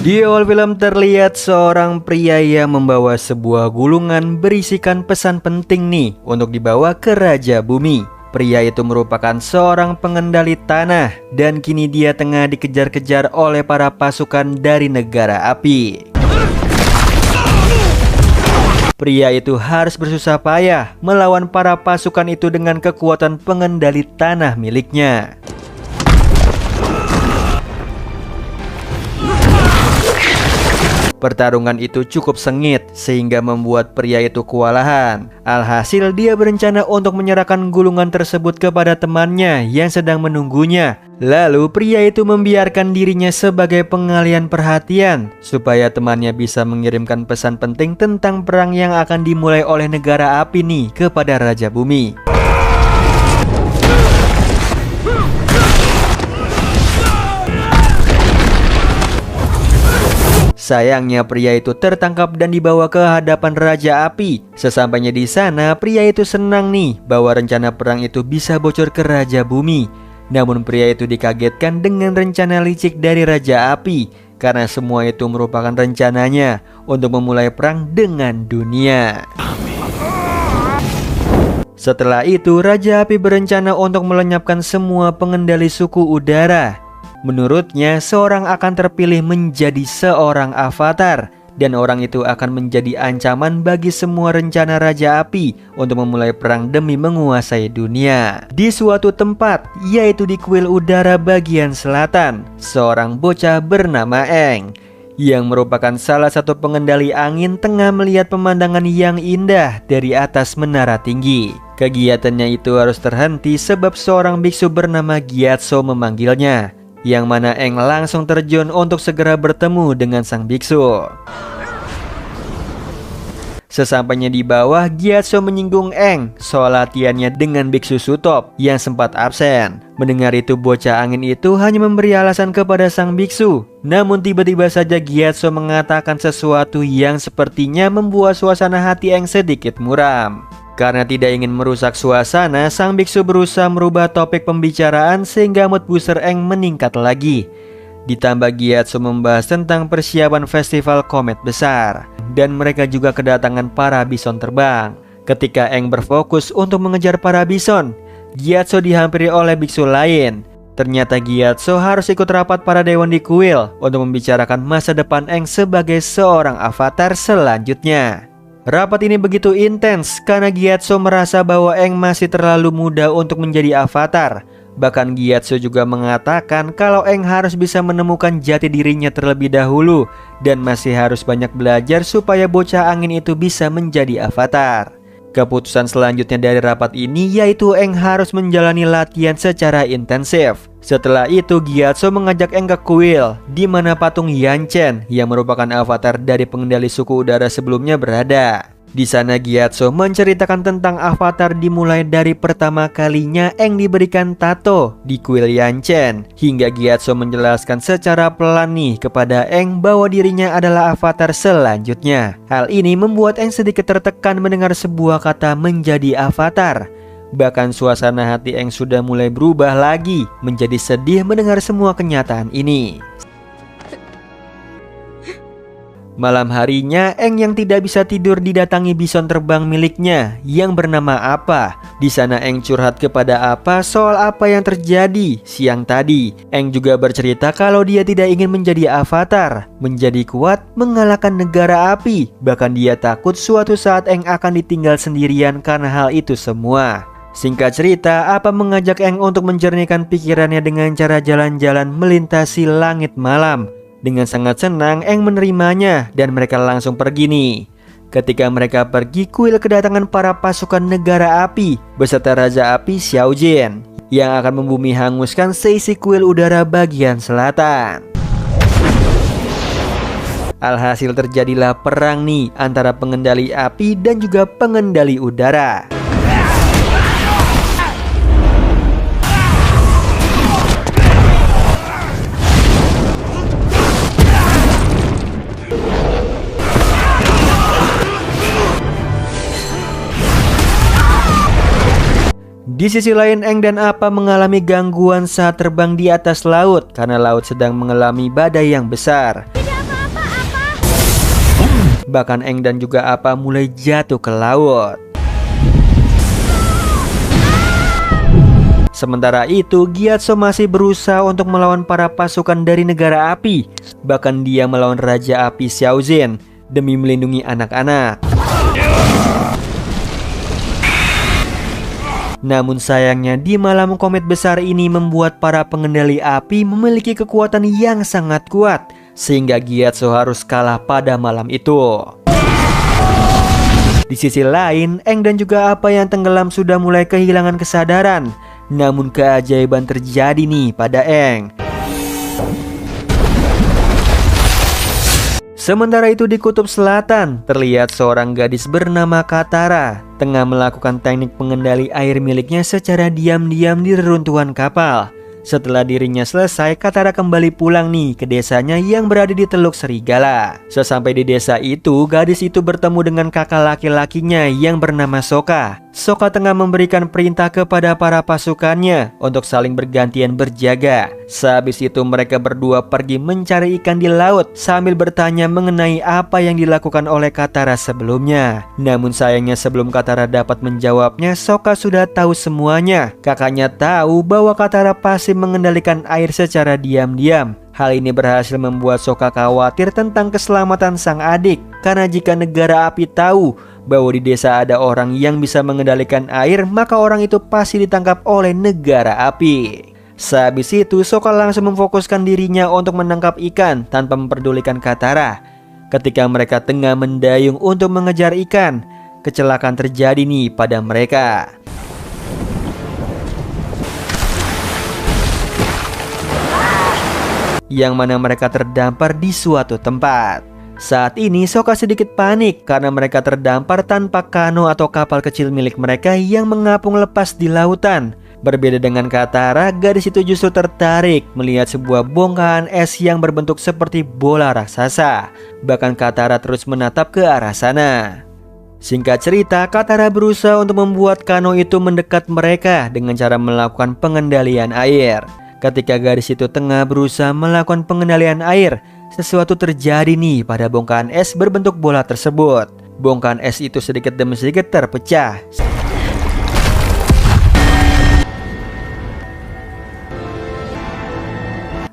Di awal film terlihat seorang pria yang membawa sebuah gulungan berisikan pesan penting nih untuk dibawa ke Raja Bumi. Pria itu merupakan seorang pengendali tanah dan kini dia tengah dikejar-kejar oleh para pasukan dari negara api. Pria itu harus bersusah payah melawan para pasukan itu dengan kekuatan pengendali tanah miliknya. Pertarungan itu cukup sengit sehingga membuat pria itu kewalahan. Alhasil dia berencana untuk menyerahkan gulungan tersebut kepada temannya yang sedang menunggunya. Lalu pria itu membiarkan dirinya sebagai pengalihan perhatian supaya temannya bisa mengirimkan pesan penting tentang perang yang akan dimulai oleh negara api nih kepada Raja Bumi. Sayangnya pria itu tertangkap dan dibawa ke hadapan Raja Api. Sesampainya di sana, pria itu senang nih bahwa rencana perang itu bisa bocor ke Raja Bumi. Namun pria itu dikagetkan dengan rencana licik dari Raja Api, karena semua itu merupakan rencananya untuk memulai perang dengan dunia. Setelah itu, Raja Api berencana untuk melenyapkan semua pengendali suku udara. Menurutnya, seorang akan terpilih menjadi seorang avatar, dan orang itu akan menjadi ancaman bagi semua rencana Raja Api untuk memulai perang demi menguasai dunia. Di suatu tempat, yaitu di kuil udara bagian selatan, seorang bocah bernama Eng, yang merupakan salah satu pengendali angin, tengah melihat pemandangan yang indah dari atas menara tinggi. Kegiatannya itu harus terhenti sebab seorang biksu bernama Gyatso memanggilnya, yang mana Eng langsung terjun untuk segera bertemu dengan sang biksu. Sesampainya di bawah, Gyatso menyinggung Eng soal latihannya dengan biksu Sutop yang sempat absen. Mendengar itu, bocah angin itu hanya memberi alasan kepada sang biksu. Namun tiba-tiba saja Gyatso mengatakan sesuatu yang sepertinya membuat suasana hati Eng sedikit muram. Karena tidak ingin merusak suasana, sang biksu berusaha merubah topik pembicaraan sehingga mood booster Eng meningkat lagi. Ditambah Gyatso membahas tentang persiapan festival komet besar, dan mereka juga kedatangan para bison terbang. Ketika Eng berfokus untuk mengejar para bison, Gyatso dihampiri oleh biksu lain. Ternyata Gyatso harus ikut rapat para dewan di kuil untuk membicarakan masa depan Eng sebagai seorang avatar selanjutnya. Rapat ini begitu intens karena Gyatso merasa bahwa Eng masih terlalu muda untuk menjadi avatar. Bahkan Gyatso juga mengatakan kalau Eng harus bisa menemukan jati dirinya terlebih dahulu dan masih harus banyak belajar supaya bocah angin itu bisa menjadi avatar. Keputusan selanjutnya dari rapat ini yaitu Eng harus menjalani latihan secara intensif. Setelah itu Gyatso mengajak Eng ke kuil, di mana patung Yanchen yang merupakan avatar dari pengendali suku udara sebelumnya berada. Di sana Gyatso menceritakan tentang avatar dimulai dari pertama kalinya Eng diberikan tato di kuil Yanchen, hingga Gyatso menjelaskan secara pelan nih kepada Eng bahwa dirinya adalah avatar selanjutnya. Hal ini membuat Eng sedikit tertekan mendengar sebuah kata menjadi avatar. Bahkan suasana hati Eng sudah mulai berubah lagi menjadi sedih mendengar semua kenyataan ini. Malam harinya, Eng yang tidak bisa tidur didatangi bison terbang miliknya yang bernama Apa. Di sana Eng curhat kepada Apa soal apa yang terjadi siang tadi. Eng juga bercerita kalau dia tidak ingin menjadi avatar, menjadi kuat, mengalahkan negara api. Bahkan dia takut suatu saat Eng akan ditinggal sendirian karena hal itu semua. Singkat cerita, Apa mengajak Eng untuk menjernihkan pikirannya dengan cara jalan-jalan melintasi langit malam. Dengan sangat senang Eng menerimanya dan mereka langsung pergi nih. Ketika mereka pergi, kuil kedatangan para pasukan negara api beserta Raja Api Xiao Jin yang akan membumi hanguskan seisi kuil udara bagian selatan. Alhasil terjadilah perang nih antara pengendali api dan juga pengendali udara. Di sisi lain, Eng dan Apa mengalami gangguan saat terbang di atas laut karena laut sedang mengalami badai yang besar. Bahkan Eng dan juga Appa mulai jatuh ke laut. Sementara itu, Gyatso masih berusaha untuk melawan para pasukan dari negara api. Bahkan dia melawan Raja Api Xiaozhen demi melindungi anak-anak. Namun sayangnya di malam komet besar ini membuat para pengendali api memiliki kekuatan yang sangat kuat, sehingga Gyatso harus kalah pada malam itu. Di sisi lain, Eng dan juga Appa yang tenggelam sudah mulai kehilangan kesadaran. Namun keajaiban terjadi nih pada Eng. Sementara itu di kutub selatan, terlihat seorang gadis bernama Katara tengah melakukan teknik pengendali air miliknya secara diam-diam di reruntuhan kapal. Setelah dirinya selesai, Katara kembali pulang nih ke desanya yang berada di Teluk Serigala. Sesampai di desa itu, gadis itu bertemu dengan kakak laki-lakinya yang bernama Sokka. Sokka tengah memberikan perintah kepada para pasukannya untuk saling bergantian berjaga. Sehabis itu mereka berdua pergi mencari ikan di laut sambil bertanya mengenai apa yang dilakukan oleh Katara sebelumnya. Namun sayangnya sebelum Katara dapat menjawabnya, Sokka sudah tahu semuanya. Kakaknya tahu bahwa Katara pasti mengendalikan air secara diam-diam. Hal ini berhasil membuat Sokka khawatir tentang keselamatan sang adik. Karena jika negara api tahu bahwa di desa ada orang yang bisa mengendalikan air, maka orang itu pasti ditangkap oleh negara api. Sehabis itu, Sokka langsung memfokuskan dirinya untuk menangkap ikan tanpa memperdulikan Katara. Ketika mereka tengah mendayung untuk mengejar ikan, kecelakaan terjadi nih pada mereka. Yang mana mereka terdampar di suatu tempat. Saat ini Sokka sedikit panik karena mereka terdampar tanpa kano atau kapal kecil milik mereka yang mengapung lepas di lautan. Berbeda dengan Katara, gadis itu justru tertarik melihat sebuah bongkahan es yang berbentuk seperti bola raksasa. Bahkan Katara terus menatap ke arah sana. Singkat cerita, Katara berusaha untuk membuat kano itu mendekat mereka dengan cara melakukan pengendalian air. Ketika gadis itu tengah berusaha melakukan pengendalian air, sesuatu terjadi nih pada bongkahan es berbentuk bola tersebut. Bongkahan es itu sedikit demi sedikit terpecah.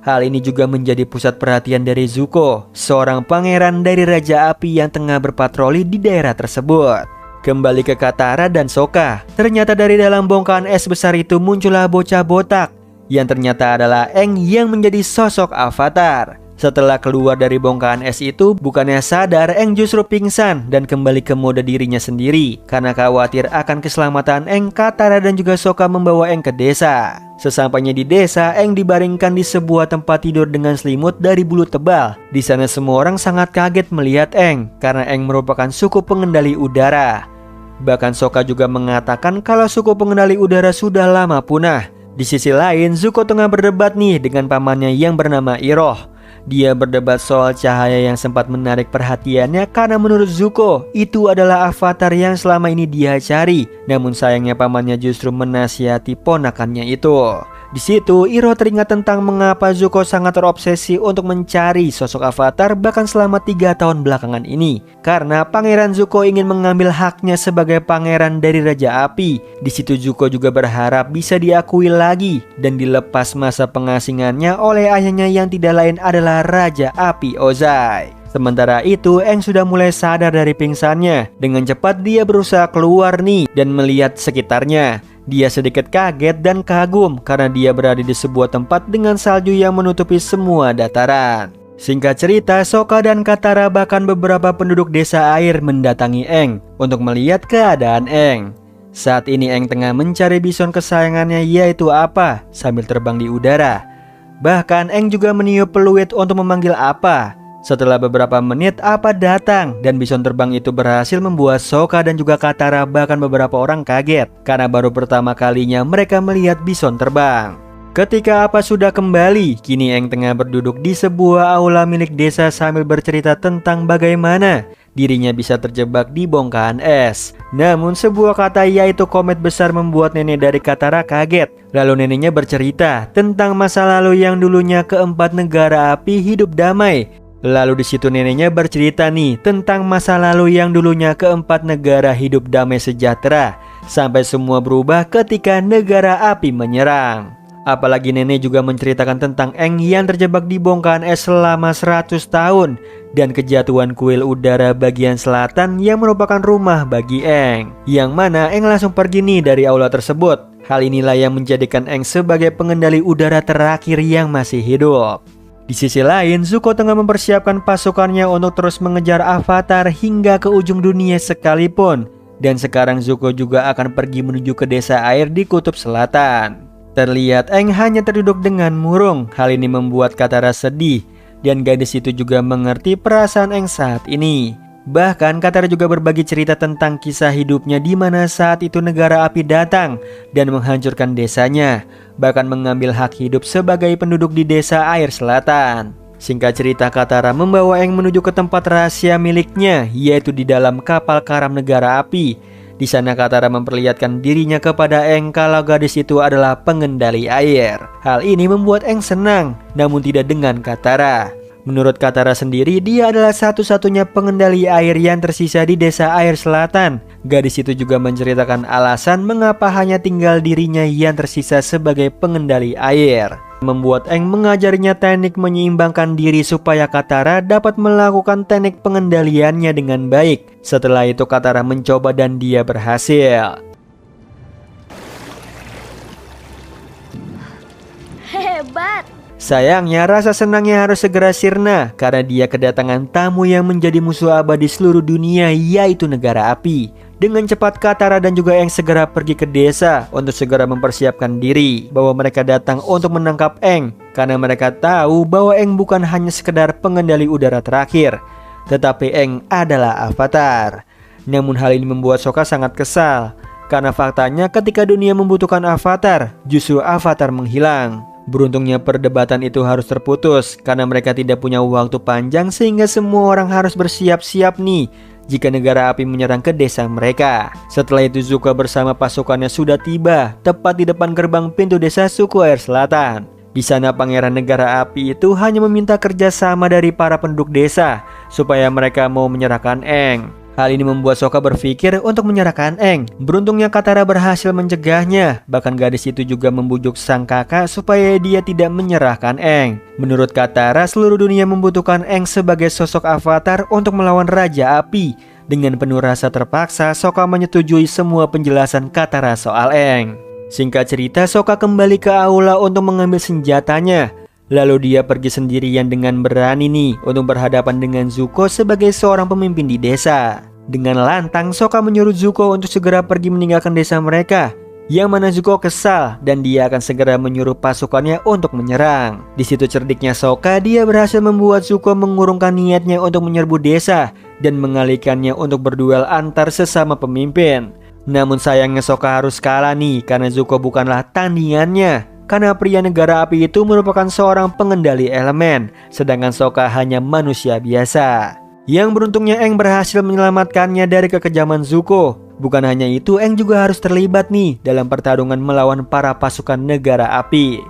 Hal ini juga menjadi pusat perhatian dari Zuko, seorang pangeran dari Raja Api yang tengah berpatroli di daerah tersebut. Kembali ke Katara dan Sokka, ternyata dari dalam bongkahan es besar itu muncullah bocah botak yang ternyata adalah Eng yang menjadi sosok avatar. Setelah keluar dari bongkahan es itu, bukannya sadar, Eng justru pingsan dan kembali ke mode dirinya sendiri. Karena khawatir akan keselamatan Eng, Katara dan juga Sokka membawa Eng ke desa. Sesampainya di desa, Eng dibaringkan di sebuah tempat tidur dengan selimut dari bulu tebal. Di sana semua orang sangat kaget melihat Eng, karena Eng merupakan suku pengendali udara. Bahkan Sokka juga mengatakan kalau suku pengendali udara sudah lama punah. Di sisi lain, Zuko tengah berdebat nih dengan pamannya yang bernama Iroh. Dia berdebat soal cahaya yang sempat menarik perhatiannya karena menurut Zuko itu adalah avatar yang selama ini dia cari. Namun sayangnya pamannya justru menasihati ponakannya itu. Di situ Iroh teringat tentang mengapa Zuko sangat terobsesi untuk mencari sosok avatar bahkan selama 3 tahun belakangan ini. Karena Pangeran Zuko ingin mengambil haknya sebagai pangeran dari Raja Api. Di situ Zuko juga berharap bisa diakui lagi dan dilepas masa pengasingannya oleh ayahnya yang tidak lain adalah Raja Api Ozai. Sementara itu, Eng sudah mulai sadar dari pingsannya. Dengan cepat dia berusaha keluar nih dan melihat sekitarnya. Dia sedikit kaget dan kagum karena dia berada di sebuah tempat dengan salju yang menutupi semua dataran. Singkat cerita, Sokka dan Katara bahkan beberapa penduduk desa air mendatangi Eng untuk melihat keadaan Eng. Saat ini Eng tengah mencari bison kesayangannya yaitu Appa sambil terbang di udara. Bahkan Eng juga meniup peluit untuk memanggil Appa. Setelah beberapa menit, Appa datang dan bison terbang itu berhasil membuat Sokka dan juga Katara bahkan beberapa orang kaget karena baru pertama kalinya mereka melihat bison terbang. Ketika Appa sudah kembali, kini Eng tengah berduduk di sebuah aula milik desa sambil bercerita tentang bagaimana dirinya bisa terjebak di bongkahan es. Namun sebuah kata yaitu komet besar membuat nenek dari Katara kaget. Lalu neneknya bercerita tentang masa lalu yang dulunya keempat negara api hidup damai. Lalu di situ neneknya bercerita nih tentang masa lalu yang dulunya keempat negara hidup damai sejahtera, sampai semua berubah ketika negara api menyerang. Apalagi nenek juga menceritakan tentang Aang yang terjebak di bongkahan es selama 100 tahun dan kejatuhan kuil udara bagian selatan yang merupakan rumah bagi Aang. Yang mana Aang langsung pergi nih dari aula tersebut. Hal inilah yang menjadikan Aang sebagai pengendali udara terakhir yang masih hidup. Di sisi lain, Zuko tengah mempersiapkan pasukannya untuk terus mengejar Avatar hingga ke ujung dunia sekalipun. Dan sekarang Zuko juga akan pergi menuju ke desa air di kutub selatan. Terlihat Aang hanya terduduk dengan murung. Hal ini membuat Katara sedih, dan gadis itu juga mengerti perasaan Aang saat ini. Bahkan Katara juga berbagi cerita tentang kisah hidupnya di mana saat itu negara api datang dan menghancurkan desanya, bahkan mengambil hak hidup sebagai penduduk di desa air selatan. Singkat cerita, Katara membawa Aang menuju ke tempat rahasia miliknya, yaitu di dalam kapal karam negara api. Di sana Katara memperlihatkan dirinya kepada Aang kalau gadis itu adalah pengendali air. Hal ini membuat Aang senang, namun tidak dengan Katara. Menurut Katara sendiri, dia adalah satu-satunya pengendali air yang tersisa di desa air selatan. Gadis itu juga menceritakan alasan mengapa hanya tinggal dirinya yang tersisa sebagai pengendali air. Membuat Aang mengajarinya teknik menyeimbangkan diri supaya Katara dapat melakukan teknik pengendaliannya dengan baik. Setelah itu Katara mencoba dan dia berhasil. Hebat! Sayangnya rasa senangnya harus segera sirna karena dia kedatangan tamu yang menjadi musuh abadi seluruh dunia, yaitu negara api. Dengan cepat Katara dan juga Aang segera pergi ke desa untuk segera mempersiapkan diri bahwa mereka datang untuk menangkap Aang, karena mereka tahu bahwa Aang bukan hanya sekedar pengendali udara terakhir, tetapi Aang adalah Avatar. Namun hal ini membuat Sokka sangat kesal, karena faktanya ketika dunia membutuhkan Avatar, justru Avatar menghilang. Beruntungnya perdebatan itu harus terputus karena mereka tidak punya waktu panjang, sehingga semua orang harus bersiap-siap nih jika negara api menyerang ke desa mereka. Setelah itu Zuko bersama pasukannya sudah tiba tepat di depan gerbang pintu desa suku air selatan. Di sana pangeran negara api itu hanya meminta kerjasama dari para penduduk desa supaya mereka mau menyerahkan Aang. Hal ini membuat Sokka berpikir untuk menyerahkan Aang. Beruntungnya Katara berhasil mencegahnya. Bahkan gadis itu juga membujuk sang kakak supaya dia tidak menyerahkan Aang. Menurut Katara, seluruh dunia membutuhkan Aang sebagai sosok Avatar untuk melawan Raja Api. Dengan penuh rasa terpaksa, Sokka menyetujui semua penjelasan Katara soal Aang. Singkat cerita, Sokka kembali ke aula untuk mengambil senjatanya. Lalu dia pergi sendirian dengan berani nih untuk berhadapan dengan Zuko sebagai seorang pemimpin di desa. Dengan lantang Sokka menyuruh Zuko untuk segera pergi meninggalkan desa mereka, yang mana Zuko kesal dan dia akan segera menyuruh pasukannya untuk menyerang. Di situ cerdiknya Sokka, dia berhasil membuat Zuko mengurungkan niatnya untuk menyerbu desa dan mengalihkannya untuk berduel antar sesama pemimpin. Namun sayangnya Sokka harus kalah nih karena Zuko bukanlah tandingannya. Karena pria negara api itu merupakan seorang pengendali elemen, sedangkan Sokka hanya manusia biasa. Yang beruntungnya Aang berhasil menyelamatkannya dari kekejaman Zuko. Bukan hanya itu, Aang juga harus terlibat nih dalam pertarungan melawan para pasukan negara api.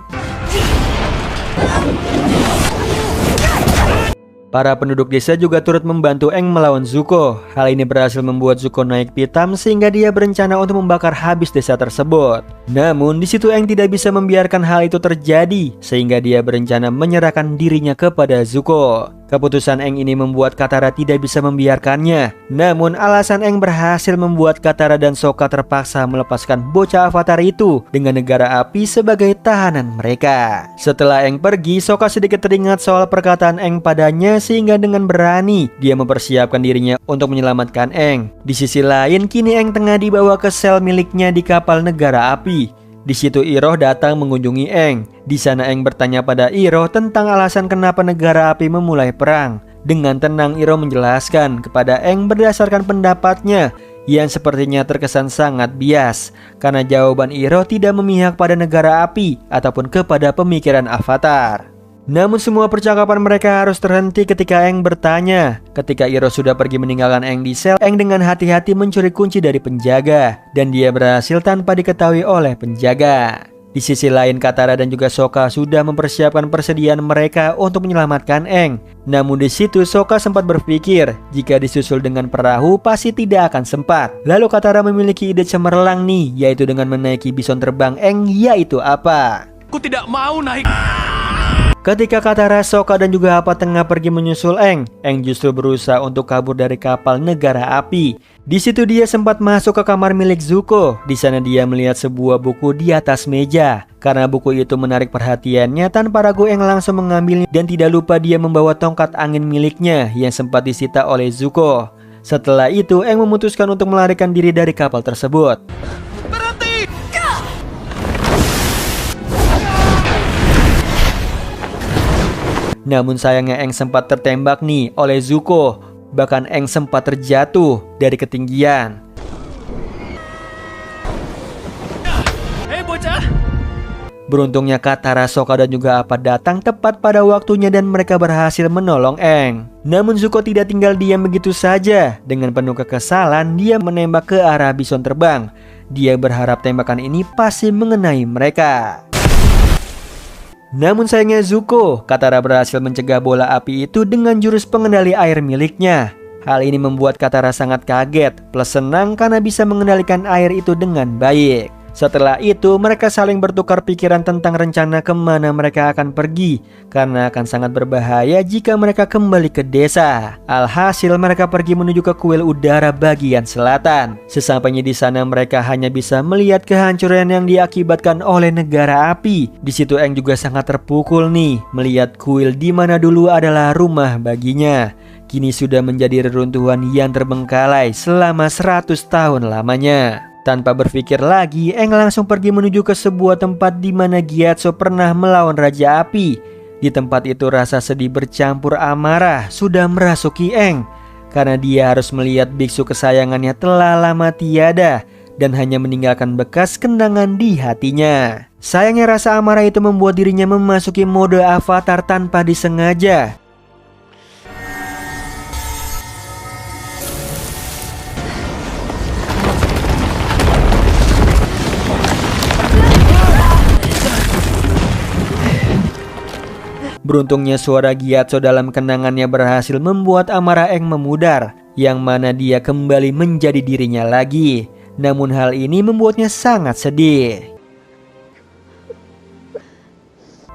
Para penduduk desa juga turut membantu Aang melawan Zuko. Hal ini berhasil membuat Zuko naik pitam sehingga dia berencana untuk membakar habis desa tersebut. Namun di situ Aang tidak bisa membiarkan hal itu terjadi, sehingga dia berencana menyerahkan dirinya kepada Zuko. Keputusan Aang ini membuat Katara tidak bisa membiarkannya. Namun alasan Aang berhasil membuat Katara dan Sokka terpaksa melepaskan bocah Avatar itu dengan negara api sebagai tahanan mereka. Setelah Aang pergi, Sokka sedikit teringat soal perkataan Aang padanya, sehingga dengan berani dia mempersiapkan dirinya untuk menyelamatkan Aang. Di sisi lain, kini Aang tengah dibawa ke sel miliknya di kapal negara api. Di situ Iroh datang mengunjungi Aang. Di sana Aang bertanya pada Iroh tentang alasan kenapa negara api memulai perang. Dengan tenang Iroh menjelaskan kepada Aang berdasarkan pendapatnya yang sepertinya terkesan sangat bias, karena jawaban Iroh tidak memihak pada negara api ataupun kepada pemikiran Avatar. Namun semua percakapan mereka harus terhenti ketika Aang bertanya. Ketika Iroh sudah pergi meninggalkan Aang di sel, Aang dengan hati-hati mencuri kunci dari penjaga, dan dia berhasil tanpa diketahui oleh penjaga. Di Di sisi lain, Katara dan juga Sokka sudah mempersiapkan persediaan mereka untuk menyelamatkan Aang. Namun di situ Sokka sempat berpikir jika disusul dengan perahu pasti tidak akan sempat. Lalu Katara memiliki ide cemerlang nih, yaitu dengan menaiki bison terbang Aang. Yaitu apa? Aku tidak mau naik. Ketika Katara, Sokka dan juga Appa tengah pergi menyusul Aang justru berusaha untuk kabur dari kapal negara api. Di situ dia sempat masuk ke kamar milik Zuko. Di sana dia melihat sebuah buku di atas meja. Karena buku itu menarik perhatiannya, tanpa ragu Aang langsung mengambilnya dan tidak lupa dia membawa tongkat angin miliknya yang sempat disita oleh Zuko. Setelah itu Aang memutuskan untuk melarikan diri dari kapal tersebut. Berhenti! Namun sayangnya Aang sempat tertembak nih oleh Zuko. Bahkan Aang sempat terjatuh dari ketinggian. Hei bocah! Beruntungnya Katara, Sokka dan juga Appa datang tepat pada waktunya dan mereka berhasil menolong Aang. Namun Zuko tidak tinggal diam begitu saja. Dengan penuh kekesalan dia menembak ke arah bison terbang. Dia berharap tembakan ini pasti mengenai mereka. Namun sayangnya Zuko, Katara berhasil mencegah bola api itu dengan jurus pengendali air miliknya. Hal ini membuat Katara sangat kaget plus senang karena bisa mengendalikan air itu dengan baik. Setelah itu mereka saling bertukar pikiran tentang rencana kemana mereka akan pergi, karena akan sangat berbahaya jika mereka kembali ke desa. Alhasil mereka pergi menuju ke kuil udara bagian selatan. Sesampainya di sana mereka hanya bisa melihat kehancuran yang diakibatkan oleh negara api. Di situ Aang juga sangat terpukul nih melihat kuil di mana dulu adalah rumah baginya. Kini sudah menjadi reruntuhan yang terbengkalai selama 100 tahun lamanya. Tanpa berpikir lagi, Aang langsung pergi menuju ke sebuah tempat di mana Gyatso pernah melawan Raja Api. Di tempat itu rasa sedih bercampur amarah sudah merasuki Aang, karena dia harus melihat biksu kesayangannya telah lama tiada dan hanya meninggalkan bekas kenangan di hatinya. Sayangnya rasa amarah itu membuat dirinya memasuki mode avatar tanpa disengaja. Beruntungnya suara Gyatso dalam kenangannya berhasil membuat amarah Aang memudar, yang mana dia kembali menjadi dirinya lagi. Namun hal ini membuatnya sangat sedih.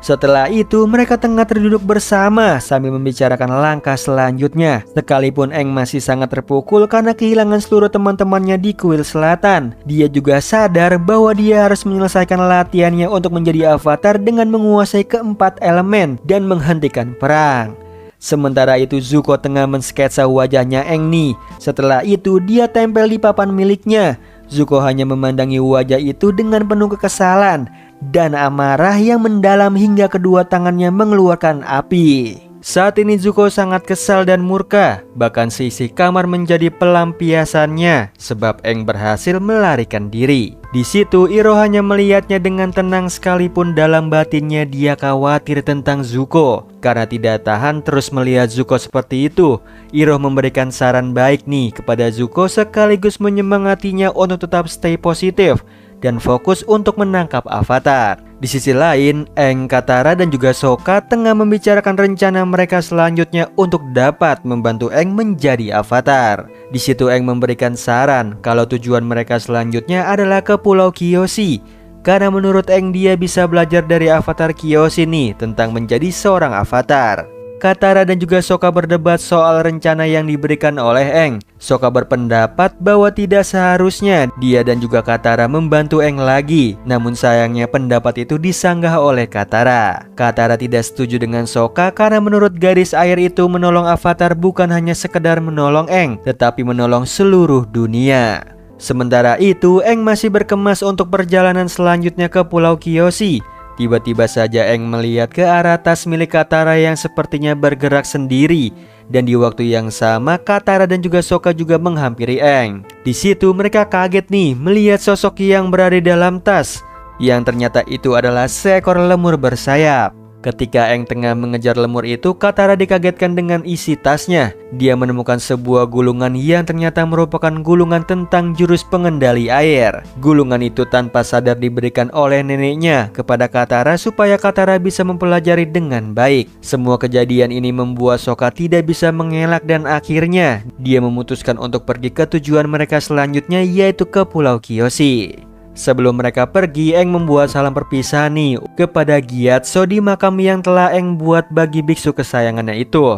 Setelah itu mereka tengah terduduk bersama sambil membicarakan langkah selanjutnya. Sekalipun Aang masih sangat terpukul karena kehilangan seluruh teman-temannya di kuil selatan, dia juga sadar bahwa dia harus menyelesaikan latihannya untuk menjadi avatar dengan menguasai keempat elemen dan menghentikan perang. Sementara itu Zuko tengah mensketsa wajahnya Aang nih. Setelah itu dia tempel di papan miliknya. Zuko hanya memandangi wajah itu dengan penuh kekesalan dan amarah yang mendalam hingga kedua tangannya mengeluarkan api. Saat ini Zuko sangat kesal dan murka. Bahkan sisi kamar menjadi pelampiasannya sebab Aang berhasil melarikan diri. Di situ Iroh hanya melihatnya dengan tenang, sekalipun dalam batinnya dia khawatir tentang Zuko. Karena tidak tahan terus melihat Zuko seperti itu, Iroh memberikan saran baik nih kepada Zuko sekaligus menyemangatinya untuk tetap stay positif dan fokus untuk menangkap avatar. Di sisi lain, Aang, Katara dan juga Sokka tengah membicarakan rencana mereka selanjutnya untuk dapat membantu Aang menjadi avatar. Di situ Aang memberikan saran kalau tujuan mereka selanjutnya adalah ke Pulau Kyoshi, karena menurut Aang dia bisa belajar dari avatar Kyoshi nih tentang menjadi seorang avatar. Katara dan juga Sokka berdebat soal rencana yang diberikan oleh Aang. Sokka berpendapat bahwa tidak seharusnya dia dan juga Katara membantu Aang lagi. Namun sayangnya pendapat itu disanggah oleh Katara. Katara tidak setuju dengan Sokka karena menurut garis air itu menolong avatar bukan hanya sekedar menolong Aang, tetapi menolong seluruh dunia. Sementara itu Aang masih berkemas untuk perjalanan selanjutnya ke Pulau Kyoshi. Tiba-tiba saja Aang melihat ke arah tas milik Katara yang sepertinya bergerak sendiri. Dan di waktu yang sama Katara dan juga Sokka juga menghampiri Aang. Di situ mereka kaget nih melihat sosok yang berada di dalam tas, yang ternyata itu adalah seekor lemur bersayap. Ketika Eng tengah mengejar lemur itu, Katara dikagetkan dengan isi tasnya. Dia menemukan sebuah gulungan yang ternyata merupakan gulungan tentang jurus pengendali air. Gulungan itu tanpa sadar diberikan oleh neneknya kepada Katara supaya Katara bisa mempelajari dengan baik. Semua kejadian ini membuat Sokka tidak bisa mengelak dan akhirnya dia memutuskan untuk pergi ke tujuan mereka selanjutnya, yaitu ke Pulau Kyoshi. Sebelum mereka pergi, Eng membuat salam perpisahan nih kepada Gyatso di makam yang telah Eng buat bagi biksu kesayangannya itu.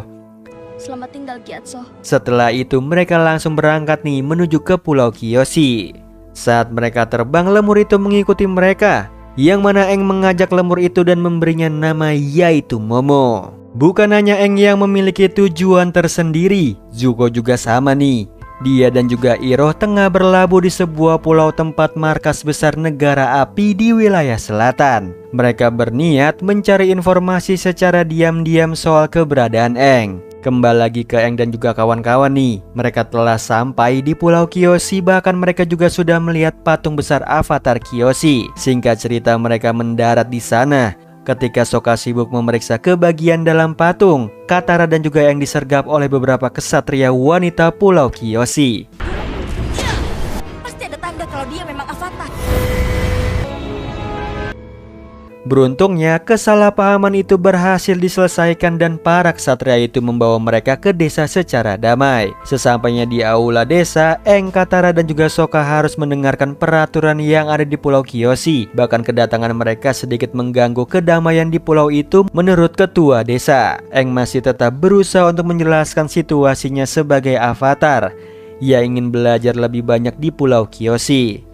Selamat tinggal, Gyatso. Setelah itu mereka langsung berangkat nih menuju ke Pulau Kyoshi. Saat mereka terbang, lemur itu mengikuti mereka, yang mana Eng mengajak lemur itu dan memberinya nama yaitu Momo. Bukan hanya Eng yang memiliki tujuan tersendiri, Zuko juga sama nih. Dia dan juga Iroh tengah berlabuh di sebuah pulau tempat markas besar negara api di wilayah selatan. Mereka berniat mencari informasi secara diam-diam soal keberadaan Eng. Kembali lagi ke Eng dan juga kawan-kawan nih. Mereka telah sampai di Pulau Kyoshi, bahkan mereka juga sudah melihat patung besar avatar Kyoshi. Singkat cerita, mereka mendarat di sana. Ketika Sokka sibuk memeriksa ke bagian dalam patung, Katara dan juga yang disergap oleh beberapa kesatria wanita Pulau Kyoshi. Pasti ada tanda kalau dia memang avatar. Beruntungnya, kesalahpahaman itu berhasil diselesaikan dan para ksatria itu membawa mereka ke desa secara damai. Sesampainya di aula desa, Eng, Katara dan juga Sokka harus mendengarkan peraturan yang ada di Pulau Kyoshi. Bahkan kedatangan mereka sedikit mengganggu kedamaian di pulau itu menurut ketua desa. Eng masih tetap berusaha untuk menjelaskan situasinya sebagai avatar. Ia ingin belajar lebih banyak di Pulau Kyoshi,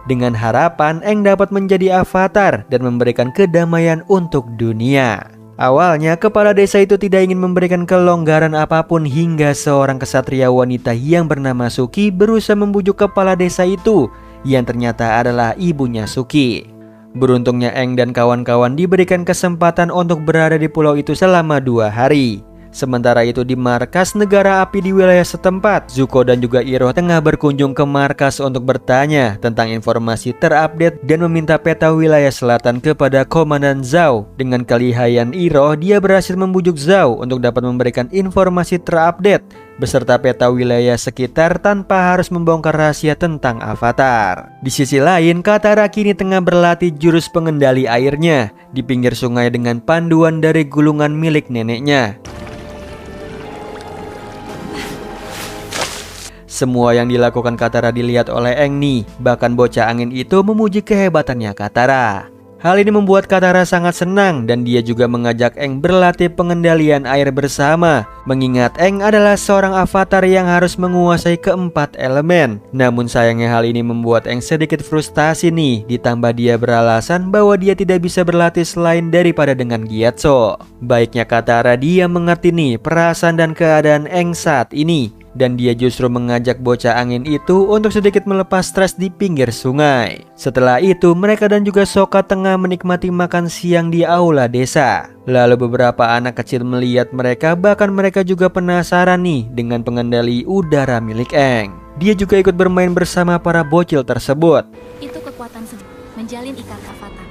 dengan harapan Eng dapat menjadi avatar dan memberikan kedamaian untuk dunia. Awalnya kepala desa itu tidak ingin memberikan kelonggaran apapun hingga seorang kesatria wanita yang bernama Suki berusaha membujuk kepala desa itu, yang ternyata adalah ibunya Suki. Beruntungnya Eng dan kawan-kawan diberikan kesempatan untuk berada di pulau itu selama 2 hari. Sementara itu di markas negara api di wilayah setempat, Zuko dan juga Iroh tengah berkunjung ke markas untuk bertanya tentang informasi terupdate dan meminta peta wilayah selatan kepada Komandan Zhao. Dengan kelihayan Iroh, dia berhasil membujuk Zhao untuk dapat memberikan informasi terupdate beserta peta wilayah sekitar tanpa harus membongkar rahasia tentang avatar. Di sisi lain, Katara kini tengah berlatih jurus pengendali airnya di pinggir sungai dengan panduan dari gulungan milik neneknya. Semua yang dilakukan Katara dilihat oleh Eng nih. Bahkan bocah angin itu memuji kehebatannya Katara. Hal ini membuat Katara sangat senang dan dia juga mengajak Eng berlatih pengendalian air bersama. Mengingat Eng adalah seorang avatar yang harus menguasai keempat elemen. Namun sayangnya hal ini membuat Eng sedikit frustasi nih. Ditambah dia beralasan bahwa dia tidak bisa berlatih selain daripada dengan Gyatso. Baiknya Katara, dia mengerti nih perasaan dan keadaan Eng saat ini. Dan dia justru mengajak bocah angin itu untuk sedikit melepas stres di pinggir sungai. Setelah itu mereka dan juga Sokka tengah menikmati makan siang di aula desa. Lalu beberapa anak kecil melihat mereka, bahkan mereka juga penasaran nih dengan pengendali udara milik Eng. Dia juga ikut bermain bersama para bocil tersebut. Itu kekuatan menjalin ikat avatar.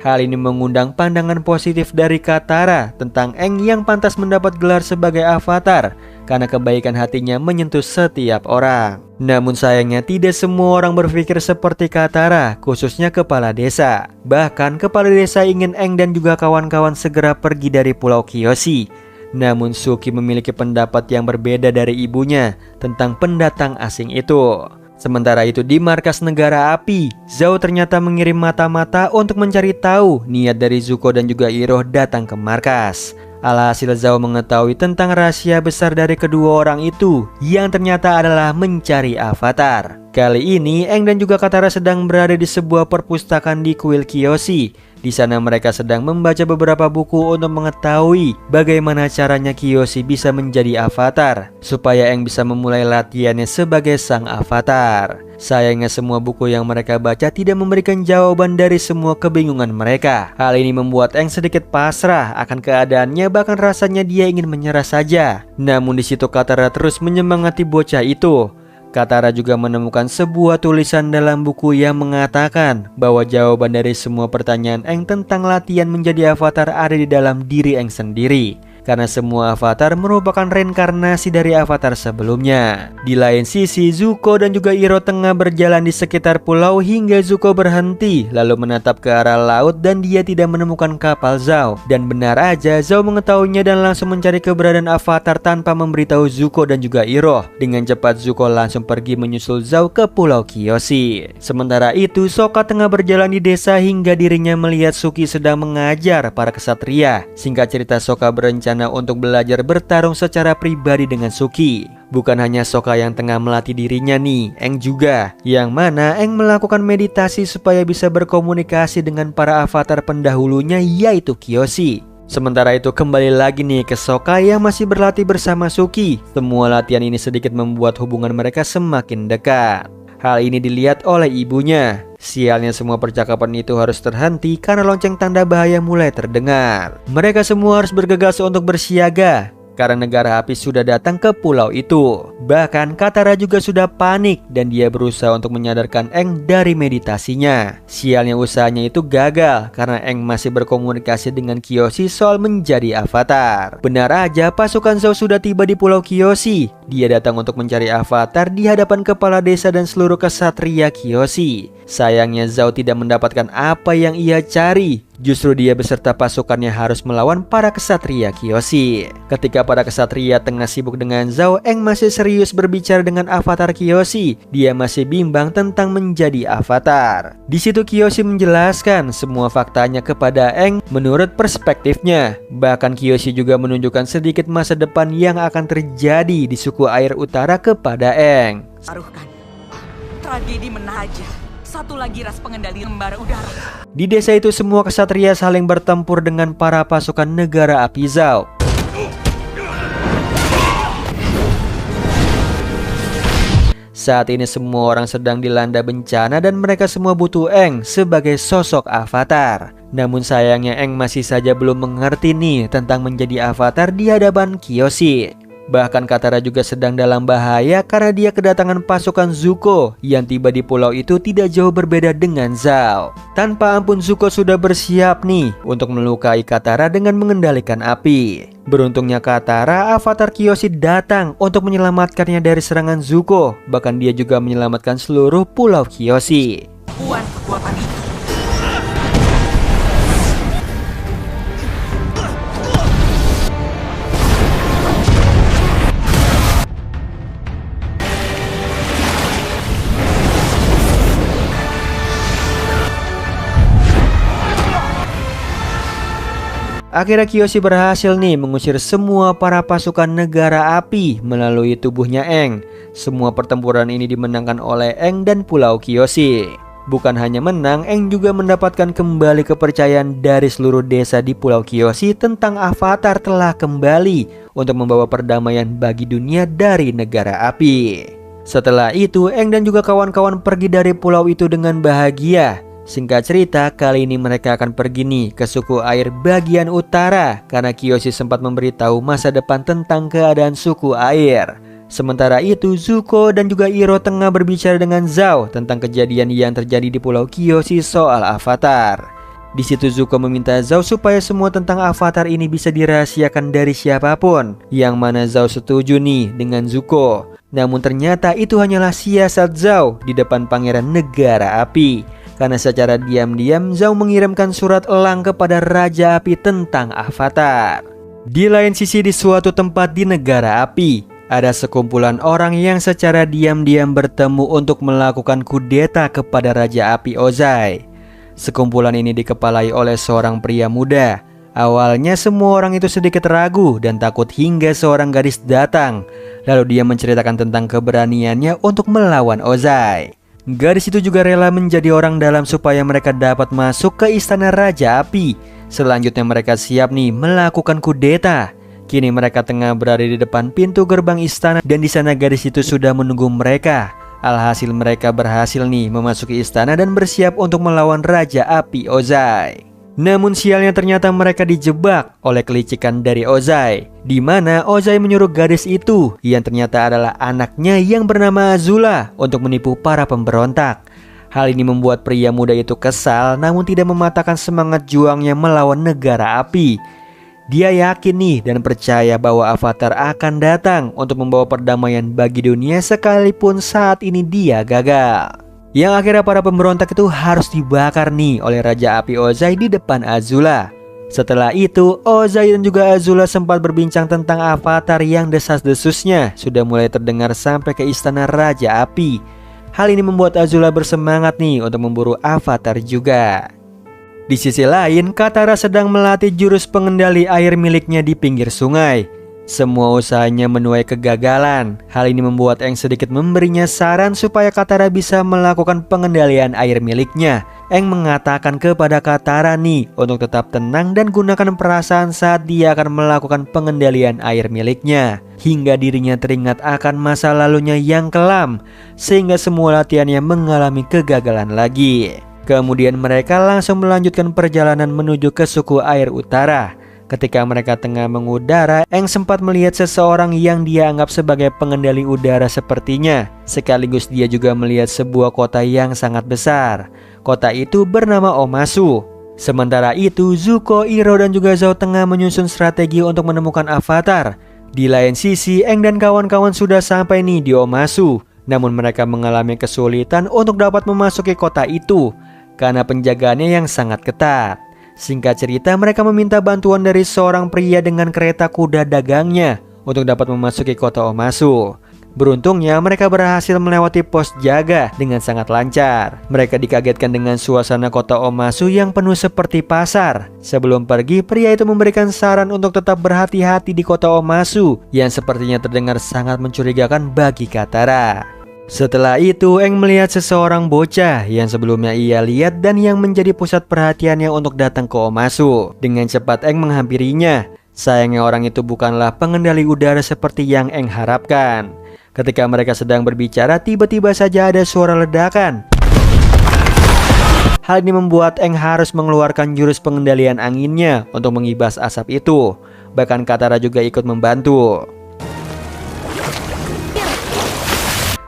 Hal ini mengundang pandangan positif dari Katara tentang Eng yang pantas mendapat gelar sebagai avatar karena kebaikan hatinya menyentuh setiap orang. Namun sayangnya tidak semua orang berpikir seperti Katara, khususnya kepala desa. Bahkan kepala desa ingin Eng dan juga kawan-kawan segera pergi dari Pulau Kyoshi. Namun Suki memiliki pendapat yang berbeda dari ibunya tentang pendatang asing itu. Sementara itu di markas negara api, Zhao ternyata mengirim mata-mata untuk mencari tahu niat dari Zuko dan juga Iroh datang ke markas. Alhasil Zhao mengetahui tentang rahasia besar dari kedua orang itu yang ternyata adalah mencari avatar. Kali ini Eng dan juga Katara sedang berada di sebuah perpustakaan di kuil Kyoshi. Di sana mereka sedang membaca beberapa buku untuk mengetahui bagaimana caranya Kyoshi bisa menjadi avatar supaya Eng bisa memulai latihannya sebagai sang avatar. Sayangnya semua buku yang mereka baca tidak memberikan jawaban dari semua kebingungan mereka. Hal ini membuat Eng sedikit pasrah akan keadaannya, bahkan rasanya dia ingin menyerah saja. Namun di situ Katara terus menyemangati bocah itu. Katara juga menemukan sebuah tulisan dalam buku yang mengatakan bahwa jawaban dari semua pertanyaan Aang tentang latihan menjadi avatar ada di dalam diri Aang sendiri. Karena semua avatar merupakan reinkarnasi dari avatar sebelumnya. Di lain sisi, Zuko dan juga Iroh tengah berjalan di sekitar pulau hingga Zuko berhenti lalu menatap ke arah laut dan dia tidak menemukan kapal Zhao. Dan benar aja, Zhao mengetahuinya dan langsung mencari keberadaan avatar tanpa memberitahu Zuko dan juga Iroh. Dengan cepat Zuko langsung pergi menyusul Zhao ke pulau Kyoshi. Sementara itu, Sokka tengah berjalan di desa hingga dirinya melihat Suki sedang mengajar para kesatria. Singkat cerita, Sokka berencana untuk belajar bertarung secara pribadi dengan Suki. Bukan hanya Sokka yang tengah melatih dirinya nih, Aang juga. Yang mana Aang melakukan meditasi supaya bisa berkomunikasi dengan para avatar pendahulunya yaitu Kyoshi. Sementara itu kembali lagi nih ke Sokka yang masih berlatih bersama Suki. Semua latihan ini sedikit membuat hubungan mereka semakin dekat. Hal ini dilihat oleh ibunya. Sialnya semua percakapan itu harus terhenti karena lonceng tanda bahaya mulai terdengar. Mereka semua harus bergegas untuk bersiaga karena negara api sudah datang ke pulau itu. Bahkan Katara juga sudah panik dan dia berusaha untuk menyadarkan Aang dari meditasinya. Sialnya usahanya itu gagal karena Aang masih berkomunikasi dengan Kyoshi soal menjadi avatar. Benar aja, pasukan Zhao sudah tiba di pulau Kyoshi. Dia datang untuk mencari avatar di hadapan kepala desa dan seluruh kesatria Kyoshi. Sayangnya Zhao tidak mendapatkan apa yang ia cari. Justru dia beserta pasukannya harus melawan para kesatria Kyoshi. Ketika para kesatria tengah sibuk dengan Zhao, Aang masih serius berbicara dengan avatar Kyoshi. Dia masih bimbang tentang menjadi avatar. Di situ Kyoshi menjelaskan semua faktanya kepada Aang menurut perspektifnya. Bahkan Kyoshi juga menunjukkan sedikit masa depan yang akan terjadi di suku air utara kepada Aang. Taruhkan tragedi menaja. Satu lagi ras pengendali lembar udara. Di desa itu semua kesatria saling bertempur dengan para pasukan negara api Zhao. Saat ini semua orang sedang dilanda bencana dan mereka semua butuh Aang sebagai sosok avatar. Namun sayangnya Aang masih saja belum mengerti nih tentang menjadi avatar di hadapan Kyoshi. Bahkan Katara juga sedang dalam bahaya karena dia kedatangan pasukan Zuko yang tiba di pulau itu tidak jauh berbeda dengan Zhao. Tanpa ampun Zuko sudah bersiap nih untuk melukai Katara dengan mengendalikan api. Beruntungnya Katara, avatar Kyoshi datang untuk menyelamatkannya dari serangan Zuko. Bahkan dia juga menyelamatkan seluruh pulau Kyoshi. Puan kekuatan itu. Akhirnya Kyoshi berhasil nih mengusir semua para pasukan negara api melalui tubuhnya Aang. Semua pertempuran ini dimenangkan oleh Aang dan pulau Kyoshi. Bukan hanya menang, Aang juga mendapatkan kembali kepercayaan dari seluruh desa di pulau Kyoshi tentang avatar telah kembali untuk membawa perdamaian bagi dunia dari negara api. Setelah itu Aang dan juga kawan-kawan pergi dari pulau itu dengan bahagia. Singkat cerita, kali ini mereka akan pergi nih ke suku air bagian utara karena Kyoshi sempat memberitahu masa depan tentang keadaan suku air. Sementara itu, Zuko dan juga Iroh tengah berbicara dengan Zhao tentang kejadian yang terjadi di pulau Kyoshi soal avatar. Di situ Zuko meminta Zhao supaya semua tentang avatar ini bisa dirahasiakan dari siapapun. Yang mana Zhao setuju nih dengan Zuko. Namun ternyata itu hanyalah siasat Zhao di depan pangeran negara api. Karena secara diam-diam Zhao mengirimkan surat elang kepada Raja Api tentang avatar. Di lain sisi di suatu tempat di negara api, ada sekumpulan orang yang secara diam-diam bertemu untuk melakukan kudeta kepada Raja Api Ozai. Sekumpulan ini dikepalai oleh seorang pria muda. Awalnya semua orang itu sedikit ragu dan takut hingga seorang gadis datang. Lalu dia menceritakan tentang keberaniannya untuk melawan Ozai. Gadis itu juga rela menjadi orang dalam supaya mereka dapat masuk ke istana Raja Api. Selanjutnya mereka siap nih melakukan kudeta. Kini mereka tengah berada di depan pintu gerbang istana dan di sana gadis itu sudah menunggu mereka. Alhasil mereka berhasil nih memasuki istana dan bersiap untuk melawan Raja Api Ozai. Namun sialnya ternyata mereka dijebak oleh kelicikan dari Ozai, di mana Ozai menyuruh gadis itu yang ternyata adalah anaknya yang bernama Azula untuk menipu para pemberontak. Hal ini membuat pria muda itu kesal namun tidak mematahkan semangat juangnya melawan negara api. Dia yakin nih dan percaya bahwa Avatar akan datang untuk membawa perdamaian bagi dunia sekalipun saat ini dia gagal. Yang akhirnya para pemberontak itu harus dibakar nih oleh Raja Api Ozai di depan Azula. Setelah itu, Ozai dan juga Azula sempat berbincang tentang Avatar yang desas-desusnya sudah mulai terdengar sampai ke istana Raja Api. Hal ini membuat Azula bersemangat nih untuk memburu Avatar juga. Di sisi lain, Katara sedang melatih jurus pengendali air miliknya di pinggir sungai. Semua usahanya menuai kegagalan. Hal ini membuat Aang sedikit memberinya saran supaya Katara bisa melakukan pengendalian air miliknya. Aang mengatakan kepada Katara nih untuk tetap tenang dan gunakan perasaan saat dia akan melakukan pengendalian air miliknya, hingga dirinya teringat akan masa lalunya yang kelam, sehingga semua latihannya mengalami kegagalan lagi. Kemudian mereka langsung melanjutkan perjalanan menuju ke suku air utara. Ketika mereka tengah mengudara, Aang sempat melihat seseorang yang dia anggap sebagai pengendali udara sepertinya. Sekaligus dia juga melihat sebuah kota yang sangat besar. Kota itu bernama Omasu. Sementara itu, Zuko, Iroh dan juga Zhao tengah menyusun strategi untuk menemukan Avatar. Di lain sisi, Aang dan kawan-kawan sudah sampai nih di Omasu. Namun mereka mengalami kesulitan untuk dapat memasuki kota itu karena penjagaannya yang sangat ketat. Singkat cerita, mereka meminta bantuan dari seorang pria dengan kereta kuda dagangnya untuk dapat memasuki kota Omasu. Beruntungnya mereka berhasil melewati pos jaga dengan sangat lancar. Mereka dikagetkan dengan suasana kota Omasu yang penuh seperti pasar. Sebelum pergi, pria itu memberikan saran untuk tetap berhati-hati di kota Omasu yang sepertinya terdengar sangat mencurigakan bagi Katara. Setelah itu, Aang melihat seseorang bocah yang sebelumnya ia lihat dan yang menjadi pusat perhatiannya untuk datang ke Omasu. Dengan cepat Aang menghampirinya. Sayangnya orang itu bukanlah pengendali udara seperti yang Aang harapkan. Ketika mereka sedang berbicara, tiba-tiba saja ada suara ledakan. Hal ini membuat Aang harus mengeluarkan jurus pengendalian anginnya untuk mengibas asap itu. Bahkan Katara juga ikut membantu.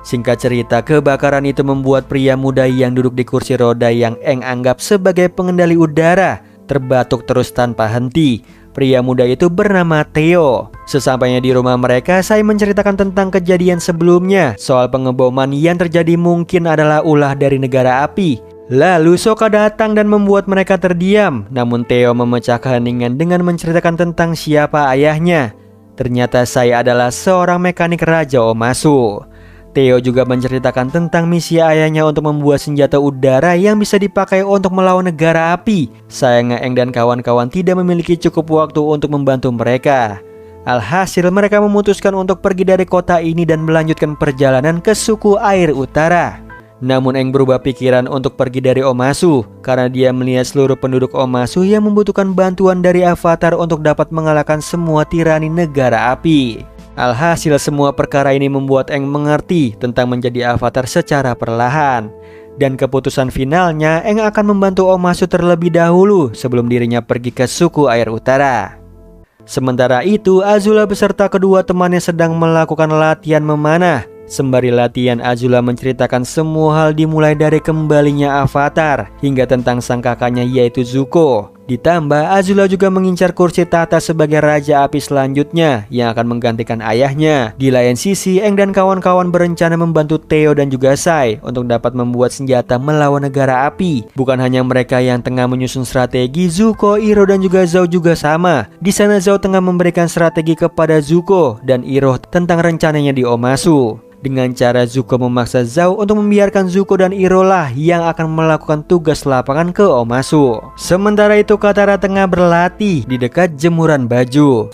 Singkat cerita, kebakaran itu membuat pria muda yang duduk di kursi roda yang Aang anggap sebagai pengendali udara terbatuk terus tanpa henti. Pria muda itu bernama Theo. Sesampainya di rumah mereka, saya menceritakan tentang kejadian sebelumnya. Soal pengeboman yang terjadi mungkin adalah ulah dari negara api. Lalu Sokka datang dan membuat mereka terdiam. Namun Theo memecah keheningan dengan menceritakan tentang siapa ayahnya. Ternyata saya adalah seorang mekanik Raja Omasu. Theo juga menceritakan tentang misi ayahnya untuk membuat senjata udara yang bisa dipakai untuk melawan negara api. Sayangnya Aang dan kawan-kawan tidak memiliki cukup waktu untuk membantu mereka. Alhasil mereka memutuskan untuk pergi dari kota ini dan melanjutkan perjalanan ke suku air utara. Namun Aang berubah pikiran untuk pergi dari Omasu karena dia melihat seluruh penduduk Omasu yang membutuhkan bantuan dari Avatar untuk dapat mengalahkan semua tirani negara api. Alhasil semua perkara ini membuat Aang mengerti tentang menjadi Avatar secara perlahan. Dan keputusan finalnya, Aang akan membantu Omasu terlebih dahulu sebelum dirinya pergi ke suku air utara. Sementara itu, Azula beserta kedua temannya sedang melakukan latihan memanah. Sembari latihan, Azula menceritakan semua hal dimulai dari kembalinya Avatar hingga tentang sang kakaknya yaitu Zuko. Ditambah, Azula juga mengincar kursi tahta sebagai Raja Api selanjutnya yang akan menggantikan ayahnya. Di lain sisi, Aang dan kawan-kawan berencana membantu Theo dan juga Sai untuk dapat membuat senjata melawan negara api. Bukan hanya mereka yang tengah menyusun strategi, Zuko, Iroh dan juga Zhao juga sama. Di sana Zhao tengah memberikan strategi kepada Zuko dan Iroh tentang rencananya di Omasu. Dengan cara Zuko memaksa Zhao untuk membiarkan Zuko dan Iroh lah yang akan melakukan tugas lapangan ke Omasu. Sementara itu Katara tengah berlatih di dekat jemuran baju.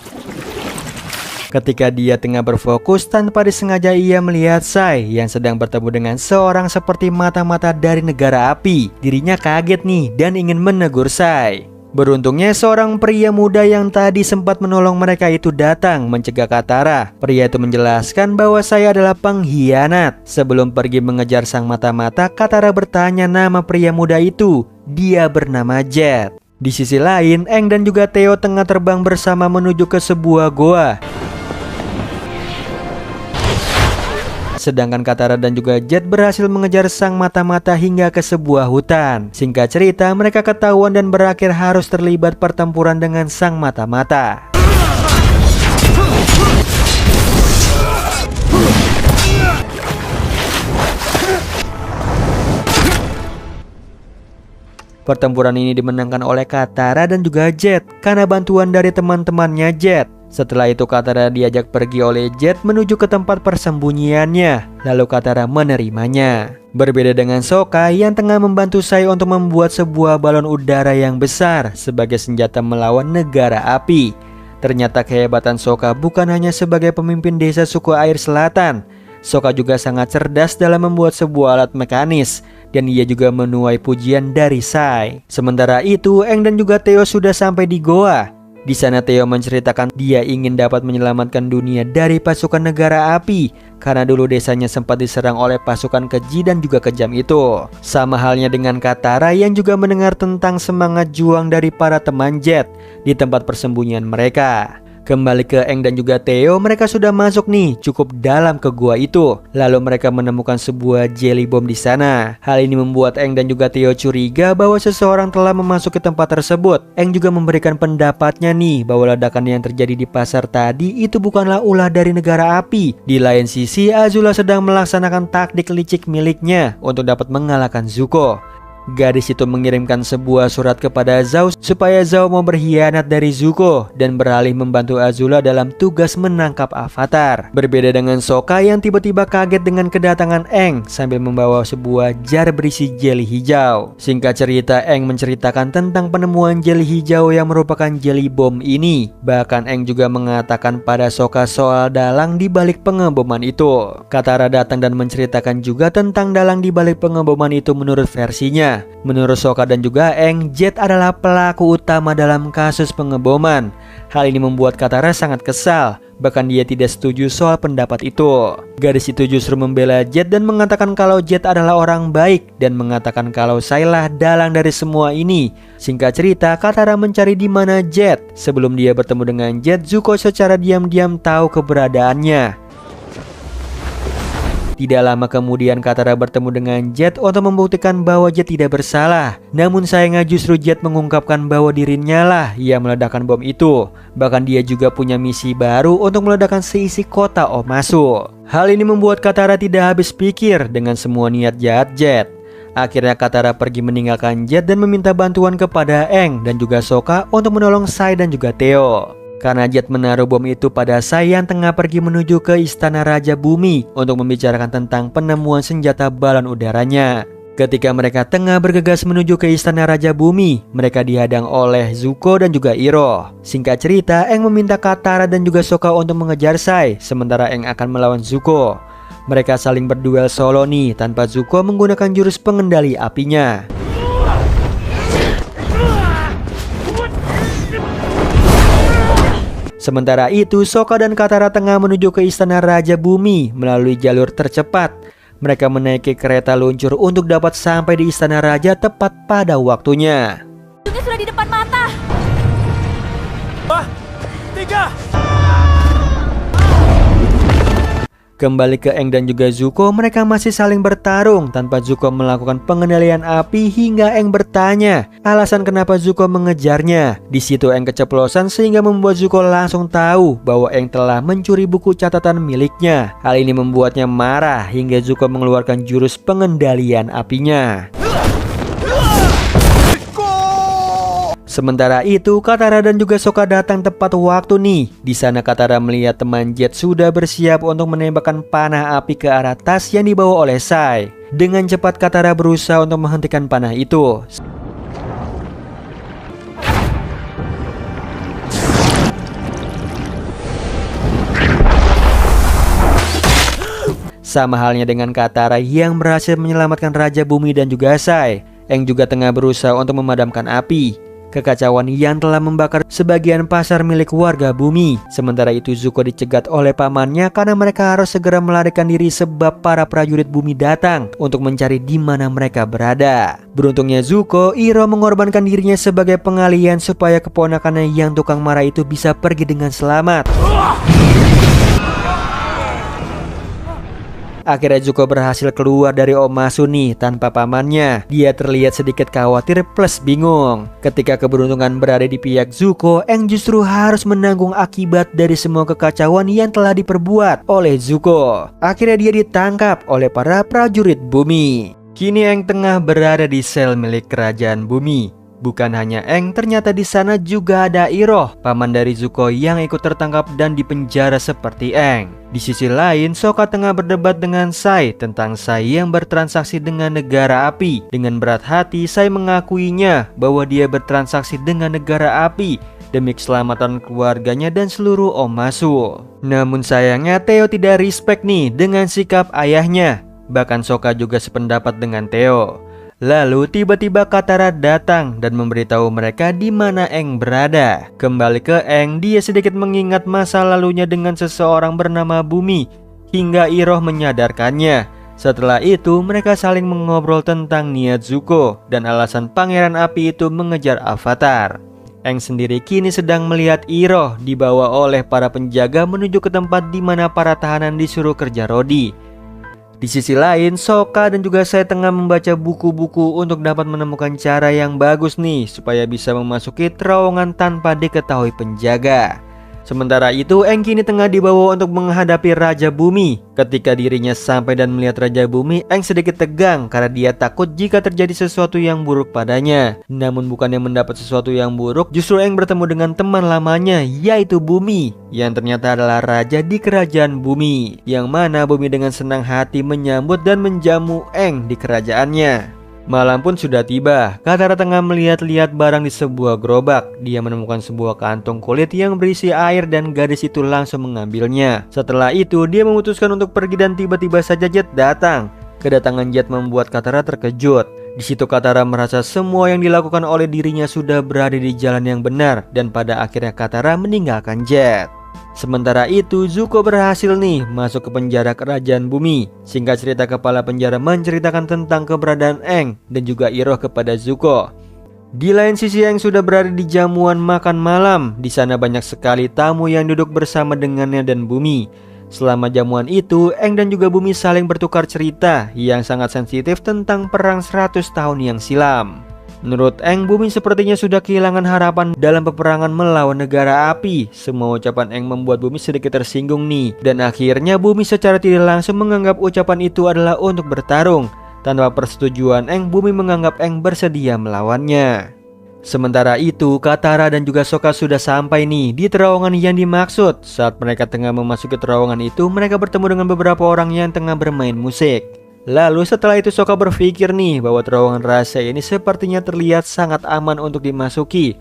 Ketika dia tengah berfokus, tanpa disengaja ia melihat Sai yang sedang bertemu dengan seorang seperti mata-mata dari negara api. Dirinya kaget nih dan ingin menegur Sai. Beruntungnya seorang pria muda yang tadi sempat menolong mereka itu datang mencegah Katara. Pria itu menjelaskan bahwa saya adalah pengkhianat. Sebelum pergi mengejar sang mata-mata, Katara bertanya nama pria muda itu. Dia bernama Jet. Di sisi lain, Aang dan juga Theo tengah terbang bersama menuju ke sebuah goa. Sedangkan Katara dan juga Jet berhasil mengejar sang mata-mata hingga ke sebuah hutan. Singkat cerita, mereka ketahuan dan berakhir harus terlibat pertempuran dengan sang mata-mata. Pertempuran ini dimenangkan oleh Katara dan juga Jet karena bantuan dari teman-temannya Jet. Setelah itu Katara diajak pergi oleh Jet menuju ke tempat persembunyiannya. Lalu Katara menerimanya. Berbeda dengan Sokka yang tengah membantu Sai untuk membuat sebuah balon udara yang besar sebagai senjata melawan negara api. Ternyata kehebatan Sokka bukan hanya sebagai pemimpin desa suku air selatan. Sokka juga sangat cerdas dalam membuat sebuah alat mekanis, dan ia juga menuai pujian dari Sai. Sementara itu, Aang dan juga Theo sudah sampai di goa. Di sana Theo menceritakan dia ingin dapat menyelamatkan dunia dari pasukan negara api karena dulu desanya sempat diserang oleh pasukan keji dan juga kejam itu. Sama halnya dengan Katara yang juga mendengar tentang semangat juang dari para teman Jet di tempat persembunyian mereka. Kembali ke Aang dan juga Theo, mereka sudah masuk nih cukup dalam ke gua itu. Lalu mereka menemukan sebuah jelly bomb di sana. Hal ini membuat Aang dan juga Theo curiga bahwa seseorang telah memasuki tempat tersebut. Aang juga memberikan pendapatnya nih bahwa ledakan yang terjadi di pasar tadi itu bukanlah ulah dari negara api. Di lain sisi, Azula sedang melaksanakan taktik licik miliknya untuk dapat mengalahkan Zuko. Gadis itu mengirimkan sebuah surat kepada Zhao supaya Zhao mau berkhianat dari Zuko dan beralih membantu Azula dalam tugas menangkap Avatar. Berbeda dengan Sokka yang tiba-tiba kaget dengan kedatangan Aang sambil membawa sebuah jar berisi jeli hijau. Singkat cerita, Aang menceritakan tentang penemuan jeli hijau yang merupakan jeli bom ini. Bahkan Aang juga mengatakan pada Sokka soal dalang di balik pengeboman itu. Katara datang dan menceritakan juga tentang dalang di balik pengeboman itu menurut versinya. Menurut Sokka dan juga Aang, Jet adalah pelaku utama dalam kasus pengeboman. Hal ini membuat Katara sangat kesal. Bahkan dia tidak setuju soal pendapat itu. Gadis itu justru membela Jet dan mengatakan kalau Jet adalah orang baik dan mengatakan kalau Sailah dalang dari semua ini. Singkat cerita, Katara mencari di mana Jet. Sebelum dia bertemu dengan Jet, Zuko secara diam-diam tahu keberadaannya. Tidak lama kemudian Katara bertemu dengan Jet untuk membuktikan bahwa Jet tidak bersalah. Namun sayangnya justru Jet mengungkapkan bahwa dirinya lah yang meledakkan bom itu. Bahkan dia juga punya misi baru untuk meledakkan seisi kota Omasu. Hal ini membuat Katara tidak habis pikir dengan semua niat jahat Jet. Akhirnya Katara pergi meninggalkan Jet dan meminta bantuan kepada Aang dan juga Sokka untuk menolong Sai dan juga Theo. Karena Jet menaruh bom itu pada Sai yang tengah pergi menuju ke Istana Raja Bumi untuk membicarakan tentang penemuan senjata balon udaranya. Ketika mereka tengah bergegas menuju ke Istana Raja Bumi, mereka dihadang oleh Zuko dan juga Iroh. Singkat cerita, Aang meminta Katara dan juga Sokka untuk mengejar Sai, sementara Aang akan melawan Zuko. Mereka saling berduel solo nih tanpa Zuko menggunakan jurus pengendali apinya. Sementara itu, Sokka dan Katara tengah menuju ke Istana Raja Bumi melalui jalur tercepat. Mereka menaiki kereta luncur untuk dapat sampai di Istana Raja tepat pada waktunya. Ujungnya sudah di depan mata. 3. Kembali ke Aang dan juga Zuko, mereka masih saling bertarung tanpa Zuko melakukan pengendalian api hingga Aang bertanya alasan kenapa Zuko mengejarnya. Di situ Aang keceplosan sehingga membuat Zuko langsung tahu bahwa Aang telah mencuri buku catatan miliknya. Hal ini membuatnya marah hingga Zuko mengeluarkan jurus pengendalian apinya. Sementara itu, Katara dan juga Sokka datang tepat waktu nih. Di sana Katara melihat teman Jet sudah bersiap untuk menembakkan panah api ke arah tas yang dibawa oleh Sai. Dengan cepat Katara berusaha untuk menghentikan panah itu. Sama halnya dengan Katara yang berhasil menyelamatkan Raja Bumi dan juga Sai. Aang juga tengah berusaha untuk memadamkan api. kekacauan yang telah membakar sebagian pasar milik warga bumi. Sementara itu Zuko dicegat oleh pamannya karena mereka harus segera melarikan diri sebab para prajurit bumi datang untuk mencari di mana mereka berada. Beruntungnya Zuko, Iroh mengorbankan dirinya sebagai pengalihan supaya keponakannya yang tukang marah itu bisa pergi dengan selamat. Akhirnya Zuko berhasil keluar dari Omasu nih tanpa pamannya. Dia terlihat sedikit khawatir plus bingung. Ketika keberuntungan berada di pihak Zuko, Aang justru harus menanggung akibat dari semua kekacauan yang telah diperbuat oleh Zuko. Akhirnya dia ditangkap oleh para prajurit bumi. Kini Aang tengah berada di sel milik kerajaan bumi. Bukan hanya Aang, ternyata di sana juga ada Iroh, paman dari Zuko yang ikut tertangkap dan dipenjara seperti Aang. Di sisi lain, Sokka tengah berdebat dengan Sai tentang Sai yang bertransaksi dengan negara api. Dengan berat hati, Sai mengakuinya bahwa dia bertransaksi dengan negara api demi keselamatan keluarganya dan seluruh Omasu. Namun sayangnya Theo tidak respect nih dengan sikap ayahnya. Bahkan Sokka juga sependapat dengan Theo. Lalu tiba-tiba Katara datang dan memberitahu mereka di mana Aang berada. Kembali ke Aang, dia sedikit mengingat masa lalunya dengan seseorang bernama Bumi hingga Iroh menyadarkannya. Setelah itu mereka saling mengobrol tentang niat Zuko dan alasan Pangeran Api itu mengejar Avatar. Aang sendiri kini sedang melihat Iroh dibawa oleh para penjaga menuju ke tempat di mana para tahanan disuruh kerja rodi. Di sisi lain, Sokka dan juga saya tengah membaca buku-buku untuk dapat menemukan cara yang bagus nih supaya bisa memasuki terowongan tanpa diketahui penjaga. Sementara itu, Aang kini tengah dibawa untuk menghadapi Raja Bumi. Ketika dirinya sampai dan melihat Raja Bumi, Aang sedikit tegang karena dia takut jika terjadi sesuatu yang buruk padanya. Namun bukannya mendapat sesuatu yang buruk, justru Aang bertemu dengan teman lamanya, yaitu Bumi, yang ternyata adalah raja di kerajaan Bumi. Yang mana Bumi dengan senang hati menyambut dan menjamu Aang di kerajaannya. Malam pun sudah tiba. Katara tengah melihat-lihat barang di sebuah gerobak. Dia menemukan sebuah kantong kulit yang berisi air dan gadis itu langsung mengambilnya. Setelah itu dia memutuskan untuk pergi dan tiba-tiba saja Jet datang. Kedatangan Jet membuat Katara terkejut. Di situ Katara merasa semua yang dilakukan oleh dirinya sudah berada di jalan yang benar dan pada akhirnya Katara meninggalkan Jet. Sementara itu Zuko berhasil nih masuk ke penjara kerajaan Bumi. Singkat cerita, kepala penjara menceritakan tentang keberadaan Aang dan juga Iroh kepada Zuko. Di lain sisi Aang sudah berada di jamuan makan malam. Di sana banyak sekali tamu yang duduk bersama dengannya dan Bumi. Selama jamuan itu Aang dan juga Bumi saling bertukar cerita yang sangat sensitif tentang perang 100 tahun yang silam. Menurut Aang, Bumi sepertinya sudah kehilangan harapan dalam peperangan melawan negara api. Semua ucapan Aang membuat Bumi sedikit tersinggung nih. Dan akhirnya Bumi secara tidak langsung menganggap ucapan itu adalah untuk bertarung. Tanpa persetujuan Aang, Bumi menganggap Aang bersedia melawannya. Sementara itu, Katara dan juga Sokka sudah sampai nih di terowongan yang dimaksud. Saat mereka tengah memasuki terowongan itu, mereka bertemu dengan beberapa orang yang tengah bermain musik. Lalu setelah itu Sokka berpikir nih bahwa terowongan rahasia ini sepertinya terlihat sangat aman untuk dimasuki.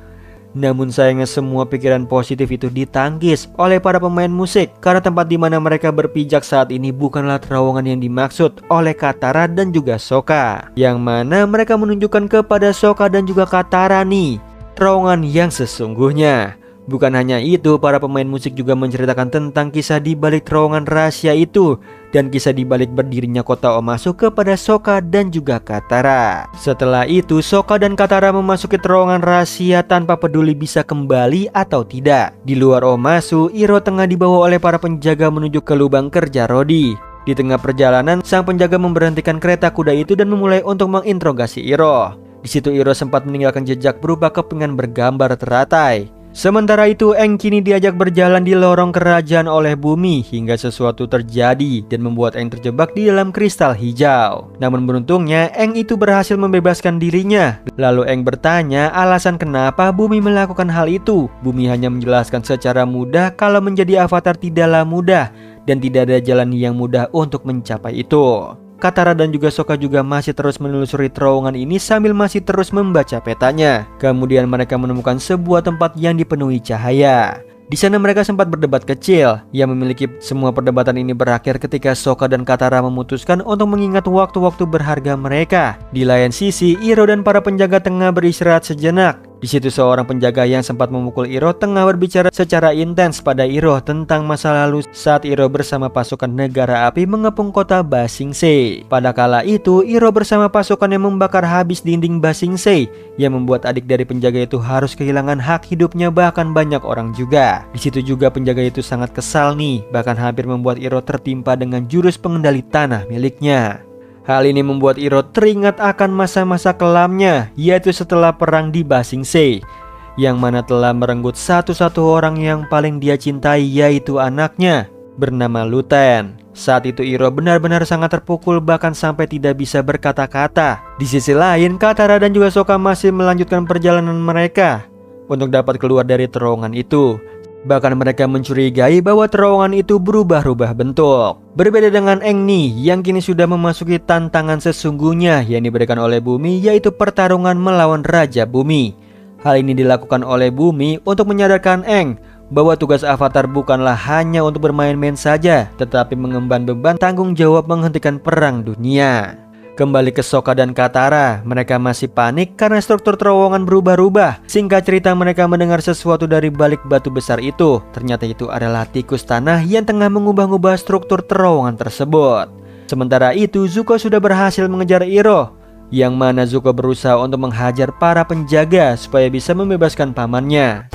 Namun sayangnya semua pikiran positif itu ditangkis oleh para pemain musik karena tempat di mana mereka berpijak saat ini bukanlah terowongan yang dimaksud oleh Katara dan juga Sokka. Yang mana mereka menunjukkan kepada Sokka dan juga Katara nih terowongan yang sesungguhnya. Bukan hanya itu, para pemain musik juga menceritakan tentang kisah di balik terowongan rahasia itu dan kisah di balik berdirinya kota Omasu kepada Sokka dan juga Katara. Setelah itu, Sokka dan Katara memasuki terowongan rahasia tanpa peduli bisa kembali atau tidak. Di luar Omasu, Iroh tengah dibawa oleh para penjaga menuju ke lubang kerja rodi. Di tengah perjalanan, sang penjaga memberhentikan kereta kuda itu dan memulai untuk menginterogasi Iroh. Di situ Iroh sempat meninggalkan jejak berupa kepingan bergambar teratai. Sementara itu Aang kini diajak berjalan di lorong kerajaan oleh Bumi hingga sesuatu terjadi dan membuat Aang terjebak di dalam kristal hijau. Namun beruntungnya Aang itu berhasil membebaskan dirinya. Lalu Aang bertanya alasan kenapa Bumi melakukan hal itu. Bumi hanya menjelaskan secara mudah kalau menjadi avatar tidaklah mudah dan tidak ada jalan yang mudah untuk mencapai itu. Katara dan juga Sokka juga masih terus menelusuri terowongan ini sambil masih terus membaca petanya. Kemudian mereka menemukan sebuah tempat yang dipenuhi cahaya. Di sana mereka sempat berdebat kecil. Yang memiliki semua perdebatan ini berakhir ketika Sokka dan Katara memutuskan untuk mengingat waktu-waktu berharga mereka. Di lain sisi, Iroh dan para penjaga tengah beristirahat sejenak. Di situ seorang penjaga yang sempat memukul Iroh tengah berbicara secara intens pada Iroh tentang masa lalu saat Iroh bersama pasukan negara api mengepung kota Ba Sing Se. Pada kala itu, Iroh bersama pasukannya membakar habis dinding Ba Sing Se yang membuat adik dari penjaga itu harus kehilangan hak hidupnya, bahkan banyak orang juga. Di situ juga penjaga itu sangat kesal nih, bahkan hampir membuat Iroh tertimpa dengan jurus pengendali tanah miliknya. Hal ini membuat Iroh teringat akan masa-masa kelamnya, yaitu setelah perang di Ba Sing Se, yang mana telah merenggut satu-satu orang yang paling dia cintai, yaitu anaknya bernama Lu Ten. Saat itu Iroh benar-benar sangat terpukul, bahkan sampai tidak bisa berkata-kata. Di sisi lain, Katara dan juga Sokka masih melanjutkan perjalanan mereka untuk dapat keluar dari terowongan itu. Bahkan mereka mencurigai bahwa terowongan itu berubah-ubah bentuk. Berbeda dengan Aang nih, yang kini sudah memasuki tantangan sesungguhnya yang diberikan oleh Bumi, yaitu pertarungan melawan Raja Bumi. Hal ini dilakukan oleh Bumi untuk menyadarkan Aang bahwa tugas Avatar bukanlah hanya untuk bermain-main saja, tetapi mengemban beban tanggung jawab menghentikan perang dunia. Kembali ke Sokka dan Katara, mereka masih panik karena struktur terowongan berubah-ubah. Singkat cerita, mereka mendengar sesuatu dari balik batu besar itu. Ternyata itu adalah tikus tanah yang tengah mengubah-ubah struktur terowongan tersebut. Sementara itu, Zuko sudah berhasil mengejar Iroh, yang mana Zuko berusaha untuk menghajar para penjaga supaya bisa membebaskan pamannya.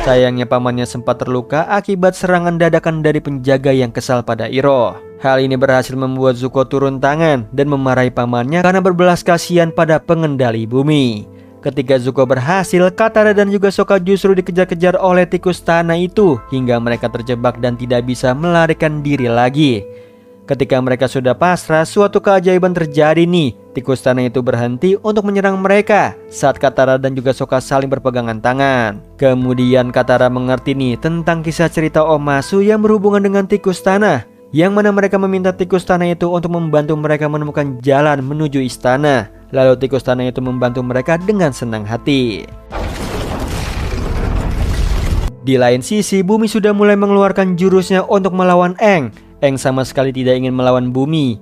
Sayangnya pamannya sempat terluka akibat serangan dadakan dari penjaga yang kesal pada Iroh. Hal ini berhasil membuat Zuko turun tangan dan memarahi pamannya karena berbelas kasihan pada pengendali bumi. Ketika Zuko berhasil, Katara dan juga Sokka justru dikejar-kejar oleh tikus tanah itu hingga mereka terjebak dan tidak bisa melarikan diri lagi. Ketika mereka sudah pasrah, suatu keajaiban terjadi nih. Tikus tanah itu berhenti untuk menyerang mereka saat Katara dan juga Sokka saling berpegangan tangan. Kemudian Katara mengerti nih tentang kisah cerita Omasu yang berhubungan dengan tikus tanah, yang mana mereka meminta tikus tanah itu untuk membantu mereka menemukan jalan menuju istana. Lalu tikus tanah itu membantu mereka dengan senang hati. Di lain sisi, Bumi sudah mulai mengeluarkan jurusnya untuk melawan Aang. Aang sama sekali tidak ingin melawan Bumi.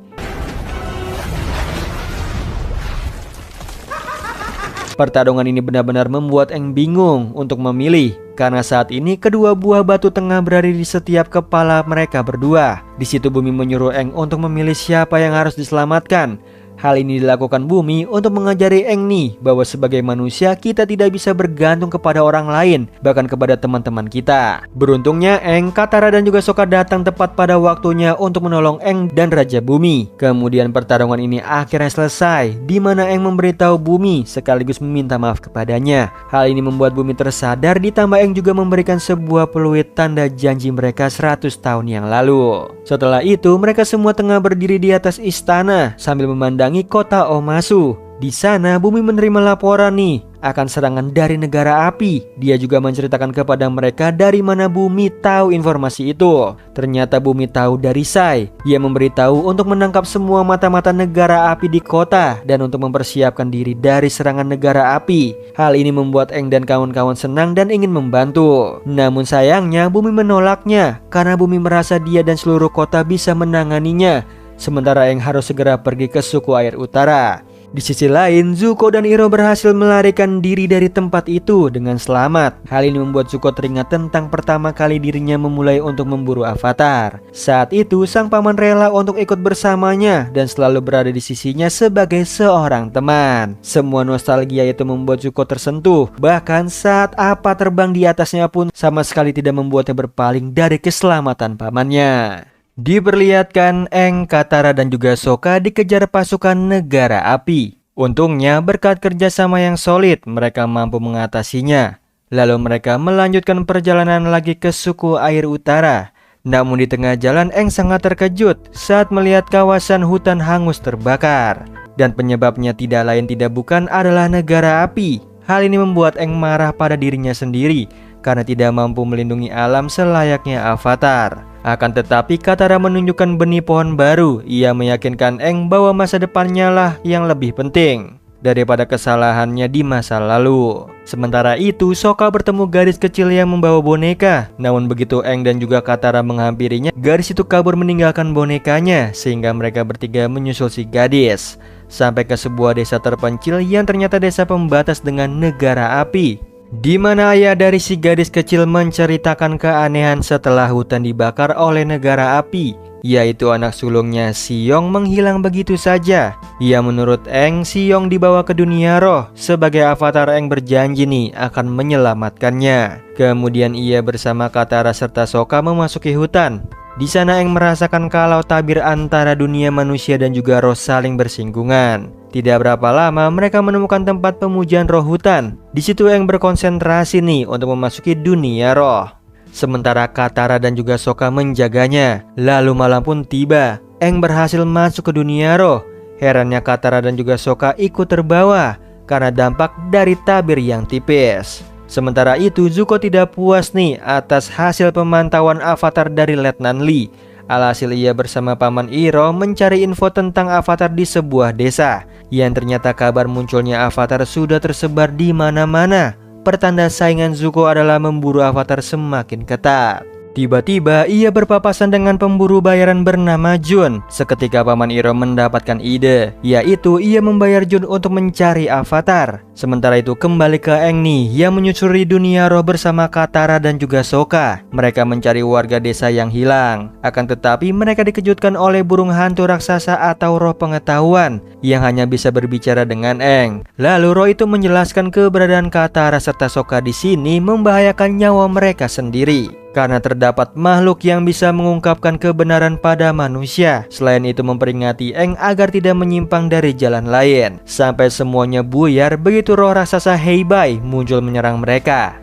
Pertarungan ini benar-benar membuat Aang bingung untuk memilih, karena saat ini kedua buah batu tengah berada di setiap kepala mereka berdua. Di situ Bumi menyuruh Aang untuk memilih siapa yang harus diselamatkan. Hal ini dilakukan Bumi untuk mengajari Aang nih bahwa sebagai manusia kita tidak bisa bergantung kepada orang lain, bahkan kepada teman-teman kita. Beruntungnya Aang, Katara dan juga Sokka datang tepat pada waktunya untuk menolong Aang dan Raja Bumi. Kemudian pertarungan ini akhirnya selesai, di mana Aang memberitahu Bumi sekaligus meminta maaf kepadanya. Hal ini membuat Bumi tersadar, ditambah Aang juga memberikan sebuah peluit tanda janji mereka 100 tahun yang lalu. Setelah itu mereka semua tengah berdiri di atas istana sambil memandangi kota Omasu. Di sana Bumi menerima laporan nih akan serangan dari negara api. Dia juga menceritakan kepada mereka dari mana Bumi tahu informasi itu. Ternyata Bumi tahu dari Sai. Ia memberitahu untuk menangkap semua mata-mata negara api di kota dan untuk mempersiapkan diri dari serangan negara api. Hal ini membuat Aang dan kawan-kawan senang dan ingin membantu. Namun sayangnya Bumi menolaknya karena Bumi merasa dia dan seluruh kota bisa menanganinya, sementara Aang harus segera pergi ke suku air utara. Di sisi lain, Zuko dan Iroh berhasil melarikan diri dari tempat itu dengan selamat. Hal ini membuat Zuko teringat tentang pertama kali dirinya memulai untuk memburu Avatar. Saat itu, sang paman rela untuk ikut bersamanya dan selalu berada di sisinya sebagai seorang teman. Semua nostalgia itu membuat Zuko tersentuh. Bahkan saat apa terbang di atasnya pun sama sekali tidak membuatnya berpaling dari keselamatan pamannya. Diperlihatkan Aang, Katara dan juga Sokka dikejar pasukan negara api. Untungnya berkat kerjasama yang solid mereka mampu mengatasinya. Lalu mereka melanjutkan perjalanan lagi ke suku air utara. Namun di tengah jalan Aang sangat terkejut saat melihat kawasan hutan hangus terbakar. Dan penyebabnya tidak lain tidak bukan adalah negara api. Hal ini membuat Aang marah pada dirinya sendiri karena tidak mampu melindungi alam selayaknya Avatar. Akan tetapi Katara menunjukkan benih pohon baru. Ia meyakinkan Aang bahwa masa depannya lah yang lebih penting daripada kesalahannya di masa lalu. Sementara itu Sokka bertemu gadis kecil yang membawa boneka. Namun begitu Aang dan juga Katara menghampirinya, gadis itu kabur meninggalkan bonekanya, sehingga mereka bertiga menyusul si gadis. sampai ke sebuah desa terpencil yang ternyata desa pembatas dengan negara api, di mana ayah dari si gadis kecil menceritakan keanehan setelah hutan dibakar oleh negara api, yaitu anak sulungnya Xiong menghilang begitu saja. Ya menurut Aang, Xiong dibawa ke dunia roh. Sebagai avatar, Aang berjanji nih akan menyelamatkannya. Kemudian ia bersama Katara serta Sokka memasuki hutan. Di sana Aang merasakan kalau tabir antara dunia manusia dan juga roh saling bersinggungan. Tidak berapa lama mereka menemukan tempat pemujaan roh hutan. Di situ Aang berkonsentrasi nih untuk memasuki dunia roh. Sementara Katara dan juga Sokka menjaganya. Lalu malam pun tiba. Aang berhasil masuk ke dunia roh. Herannya Katara dan juga Sokka ikut terbawa karena dampak dari tabir yang tipis. Sementara itu Zuko tidak puas nih atas hasil pemantauan avatar dari Letnan Lee. Alhasil ia bersama Paman Iroh mencari info tentang avatar di sebuah desa. Yang ternyata kabar munculnya avatar sudah tersebar di mana-mana. Pertanda saingan Zuko adalah memburu avatar semakin ketat. Tiba-tiba ia berpapasan dengan pemburu bayaran bernama Jun. Seketika Paman Iroh mendapatkan ide, yaitu ia membayar Jun untuk mencari avatar. Sementara itu kembali ke Aang nih yang menyusuri dunia roh bersama Katara dan juga Sokka. Mereka mencari warga desa yang hilang. Akan tetapi mereka dikejutkan oleh burung hantu raksasa atau roh pengetahuan yang hanya bisa berbicara dengan Aang. Lalu roh itu menjelaskan keberadaan Katara serta Sokka di sini membahayakan nyawa mereka sendiri. Karena terdapat makhluk yang bisa mengungkapkan kebenaran pada manusia. Selain itu memperingati Aang agar tidak menyimpang dari jalan lain. Sampai semuanya buyar begitu roh raksasa Heibai muncul menyerang mereka.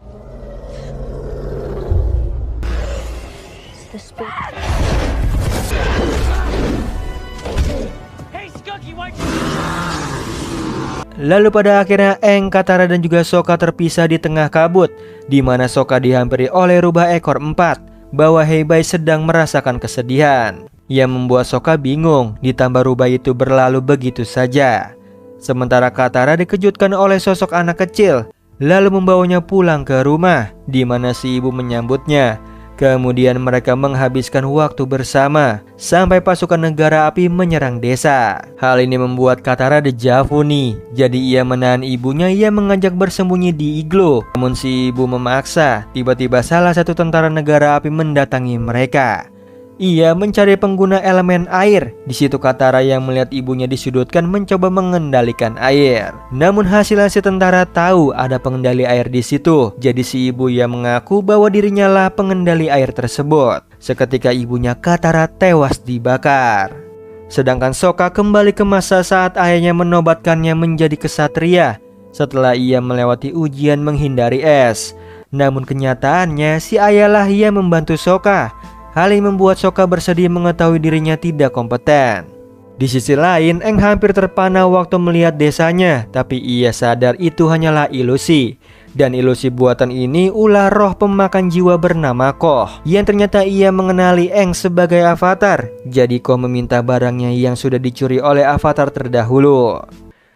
Lalu pada akhirnya Aang, Katara dan juga Sokka terpisah di tengah kabut, di mana Sokka dihampiri oleh rubah ekor 4 bahwa Heibai sedang merasakan kesedihan. Ia membuat Sokka bingung, ditambah rubah itu berlalu begitu saja. Sementara Katara dikejutkan oleh sosok anak kecil, lalu membawanya pulang ke rumah, di mana si ibu menyambutnya. Kemudian mereka menghabiskan waktu bersama sampai pasukan negara api menyerang desa. Hal ini membuat Katara dejavu nih. Jadi ia menahan ibunya yang mengajak bersembunyi di iglo. Namun si ibu memaksa. Tiba-tiba salah satu tentara negara api mendatangi mereka. Ia mencari pengguna elemen air. Di situ Katara yang melihat ibunya disudutkan mencoba mengendalikan air. Namun hasil tentara tahu ada pengendali air di situ. Jadi si ibu yang mengaku bahwa dirinya lah pengendali air tersebut. Seketika ibunya Katara tewas dibakar. Sedangkan Sokka kembali ke masa saat ayahnya menobatkannya menjadi kesatria setelah ia melewati ujian menghindari es. Namun kenyataannya si ayahlah yang membantu Sokka. Hal ini membuat Sokka bersedih mengetahui dirinya tidak kompeten. Di sisi lain, Aang hampir terpana waktu melihat desanya, tapi ia sadar itu hanyalah ilusi. Dan ilusi buatan ini ulah roh pemakan jiwa bernama Koh, yang ternyata ia mengenali Aang sebagai avatar. Jadi Koh meminta barangnya yang sudah dicuri oleh avatar terdahulu.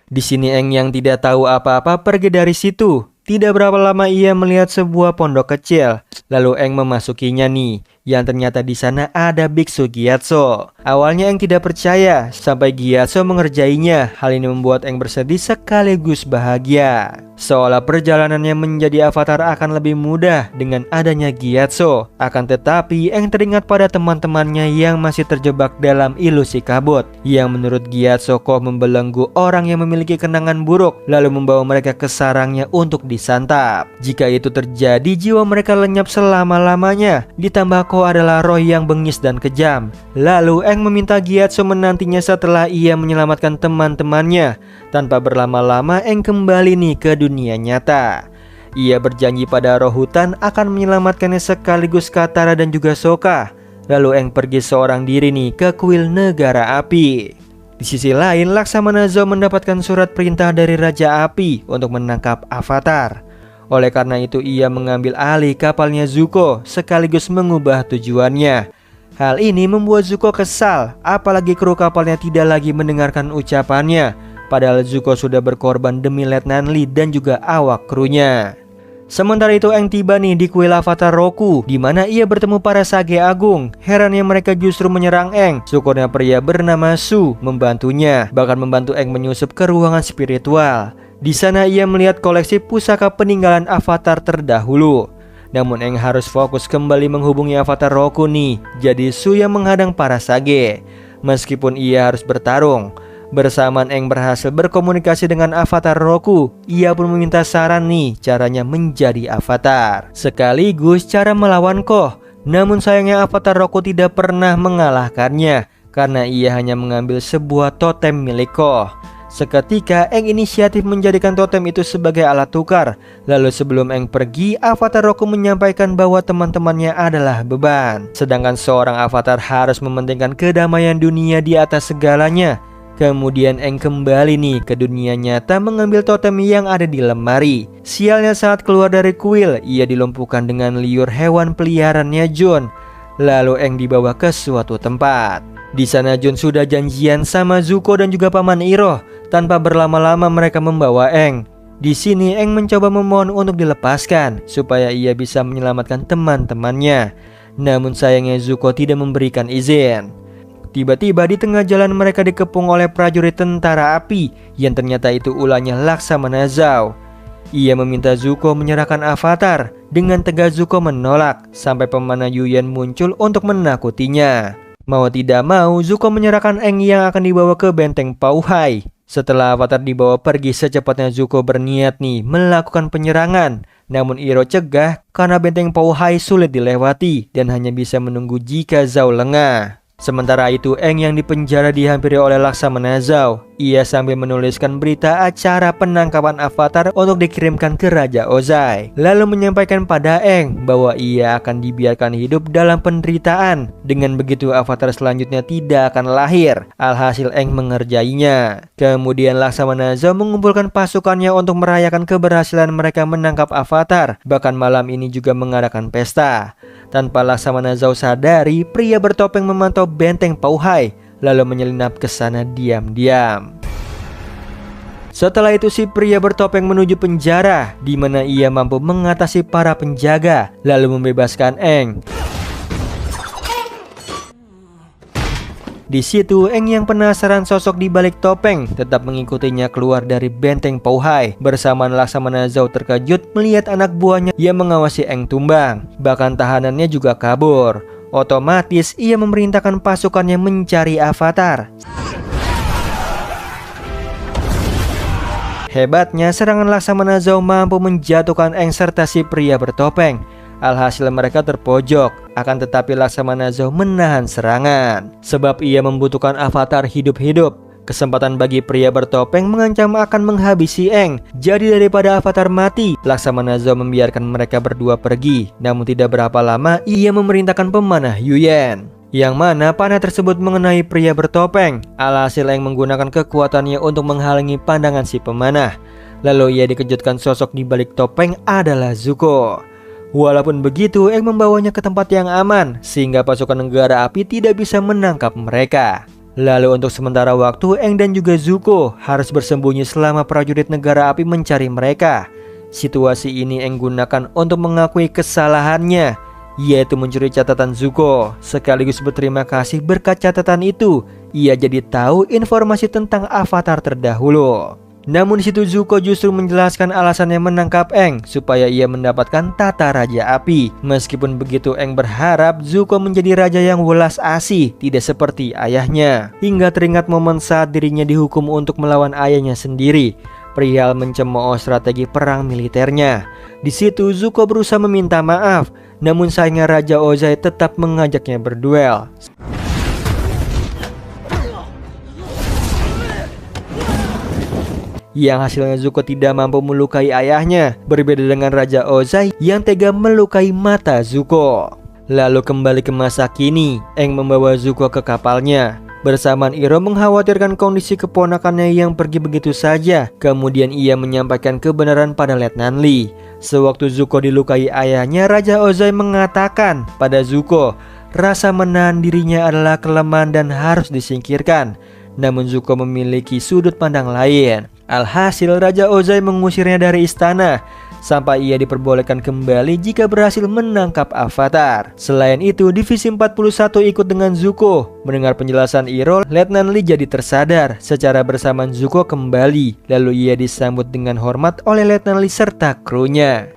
Di sini Aang yang tidak tahu apa-apa pergi dari situ. Tidak berapa lama ia melihat sebuah pondok kecil. Lalu Aang memasukinya nih, yang ternyata di sana ada biksu Gyatso. Awalnya Aang tidak percaya sampai Gyatso mengerjainya. Hal ini membuat Aang bersedih sekaligus bahagia. Seolah perjalanannya menjadi avatar akan lebih mudah dengan adanya Gyatso. Akan tetapi Aang teringat pada teman-temannya yang masih terjebak dalam ilusi kabut, yang menurut Gyatso Koh membelenggu orang yang memiliki kenangan buruk, lalu membawa mereka ke sarangnya untuk disantap. Jika itu terjadi, jiwa mereka lenyap selama-lamanya. Ditambah Koh adalah roh yang bengis dan kejam. Lalu Aang meminta Gyatso menantinya setelah ia menyelamatkan teman-temannya. Tanpa berlama-lama Aang kembali nih ke dunia nyata. Ia berjanji pada roh hutan akan menyelamatkannya sekaligus Katara dan juga Sokka. Lalu Aang pergi seorang diri nih ke kuil negara api. Di sisi lain, Laksamana Zou mendapatkan surat perintah dari Raja Api untuk menangkap avatar. Oleh karena itu ia mengambil alih kapalnya Zuko sekaligus mengubah tujuannya. Hal ini membuat Zuko kesal, apalagi kru kapalnya tidak lagi mendengarkan ucapannya. Padahal Zuko sudah berkorban demi Letnan Lee dan juga awak krunya. Sementara itu Aang tiba nih di kuil avatar Roku, di mana ia bertemu para sage agung. Herannya mereka justru menyerang Aang. Syukurnya pria bernama Su membantunya, bahkan membantu Aang menyusup ke ruangan spiritual. Di sana ia melihat koleksi pusaka peninggalan avatar terdahulu. Namun Aang harus fokus kembali menghubungi avatar Roku nih. Jadi Su yang menghadang para sage. Meskipun ia harus bertarung, bersamaan Aang berhasil berkomunikasi dengan avatar Roku. Ia pun meminta saran nih caranya menjadi avatar, sekaligus cara melawan Koh. Namun sayangnya avatar Roku tidak pernah mengalahkannya, karena ia hanya mengambil sebuah totem milik Koh. Seketika Aang inisiatif menjadikan totem itu sebagai alat tukar. Lalu sebelum Aang pergi, avatar Roku menyampaikan bahwa teman-temannya adalah beban, sedangkan seorang avatar harus mementingkan kedamaian dunia di atas segalanya. Kemudian Aang kembali nih ke dunia nyata mengambil totem yang ada di lemari. Sialnya saat keluar dari kuil, ia dilumpuhkan dengan liur hewan peliharaannya Jun. Lalu Aang dibawa ke suatu tempat. Di sana Jun sudah janjian sama Zuko dan juga Paman Iroh. Tanpa berlama-lama mereka membawa Aang. Di sini Aang mencoba memohon untuk dilepaskan supaya ia bisa menyelamatkan teman-temannya. Namun sayangnya Zuko tidak memberikan izin. Tiba-tiba di tengah jalan mereka dikepung oleh prajurit tentara api yang ternyata itu ulahnya Laksamana Zhao. Ia meminta Zuko menyerahkan avatar. Dengan tegas Zuko menolak sampai pemanah Yuyan muncul untuk menakutinya. Mau tidak mau Zuko menyerahkan Aang yang akan dibawa ke benteng Pauhai. Setelah avatar dibawa pergi, secepatnya Zuko berniat nih melakukan penyerangan. Namun Iroh cegah karena benteng Pauhai sulit dilewati dan hanya bisa menunggu jika Zhao lengah. Sementara itu Aang yang dipenjara dihampiri oleh Laksamana Zhao. Ia sambil menuliskan berita acara penangkapan avatar untuk dikirimkan ke Raja Ozai. Lalu menyampaikan pada Aang bahwa ia akan dibiarkan hidup dalam penderitaan. Dengan begitu avatar selanjutnya tidak akan lahir. Alhasil Aang mengerjainya. Kemudian Laksamana Zhao mengumpulkan pasukannya untuk merayakan keberhasilan mereka menangkap avatar. Bahkan malam ini juga mengadakan pesta. Tanpa Laksamana Zhao sadari, pria bertopeng memantau benteng Pauhai, lalu menyelinap ke sana diam-diam. Setelah itu si pria bertopeng menuju penjara, di mana ia mampu mengatasi para penjaga, lalu membebaskan Aang. Di situ Aang yang penasaran sosok di balik topeng tetap mengikutinya keluar dari benteng Pauhai. Bersamaan Laksamana Zhao terkejut melihat anak buahnya yang mengawasi Aang tumbang. Bahkan tahanannya juga kabur. Otomatis ia memerintahkan pasukannya mencari avatar. Hebatnya serangan Laksamana Zhao mampu menjatuhkan Aang serta si pria bertopeng. Alhasil mereka terpojok. Akan tetapi Laksamana Zhao menahan serangan, sebab ia membutuhkan avatar hidup-hidup. Kesempatan bagi pria bertopeng mengancam akan menghabisi Aang. Jadi daripada avatar mati, Laksamana Zhao membiarkan mereka berdua pergi. Namun tidak berapa lama ia memerintahkan pemanah Yuyan, yang mana panah tersebut mengenai pria bertopeng. Alhasil Aang menggunakan kekuatannya untuk menghalangi pandangan si pemanah. Lalu ia dikejutkan sosok di balik topeng adalah Zuko. Walaupun begitu, Aang membawanya ke tempat yang aman sehingga pasukan negara api tidak bisa menangkap mereka. Lalu untuk sementara waktu, Aang dan juga Zuko harus bersembunyi selama prajurit negara api mencari mereka. Situasi ini Aang gunakan untuk mengakui kesalahannya, yaitu mencuri catatan Zuko. Sekaligus berterima kasih berkat catatan itu, ia jadi tahu informasi tentang avatar terdahulu. Namun di situ Zuko justru menjelaskan alasannya menangkap Aang supaya ia mendapatkan tata raja api. Meskipun begitu, Aang berharap Zuko menjadi raja yang welas asih, tidak seperti ayahnya. Hingga teringat momen saat dirinya dihukum untuk melawan ayahnya sendiri, perihal mencemooh strategi perang militernya. Di situ Zuko berusaha meminta maaf, namun sayangnya Raja Ozai tetap mengajaknya berduel. Yang hasilnya Zuko tidak mampu melukai ayahnya, berbeda dengan Raja Ozai yang tega melukai mata Zuko. Lalu kembali ke masa kini, Aang membawa Zuko ke kapalnya. Bersamaan Iroh mengkhawatirkan kondisi keponakannya yang pergi begitu saja. Kemudian ia menyampaikan kebenaran pada Letnan Lee. Sewaktu Zuko dilukai ayahnya, Raja Ozai mengatakan pada Zuko, rasa menahan dirinya adalah kelemahan dan harus disingkirkan. Namun Zuko memiliki sudut pandang lain. Alhasil Raja Ozai mengusirnya dari istana. sampai ia diperbolehkan kembali jika berhasil menangkap Avatar. Selain itu, Divisi 41 ikut dengan Zuko. Mendengar penjelasan Iroh, Letnan Lee jadi tersadar. Secara bersamaan Zuko kembali, lalu ia disambut dengan hormat oleh Letnan Lee serta krunya.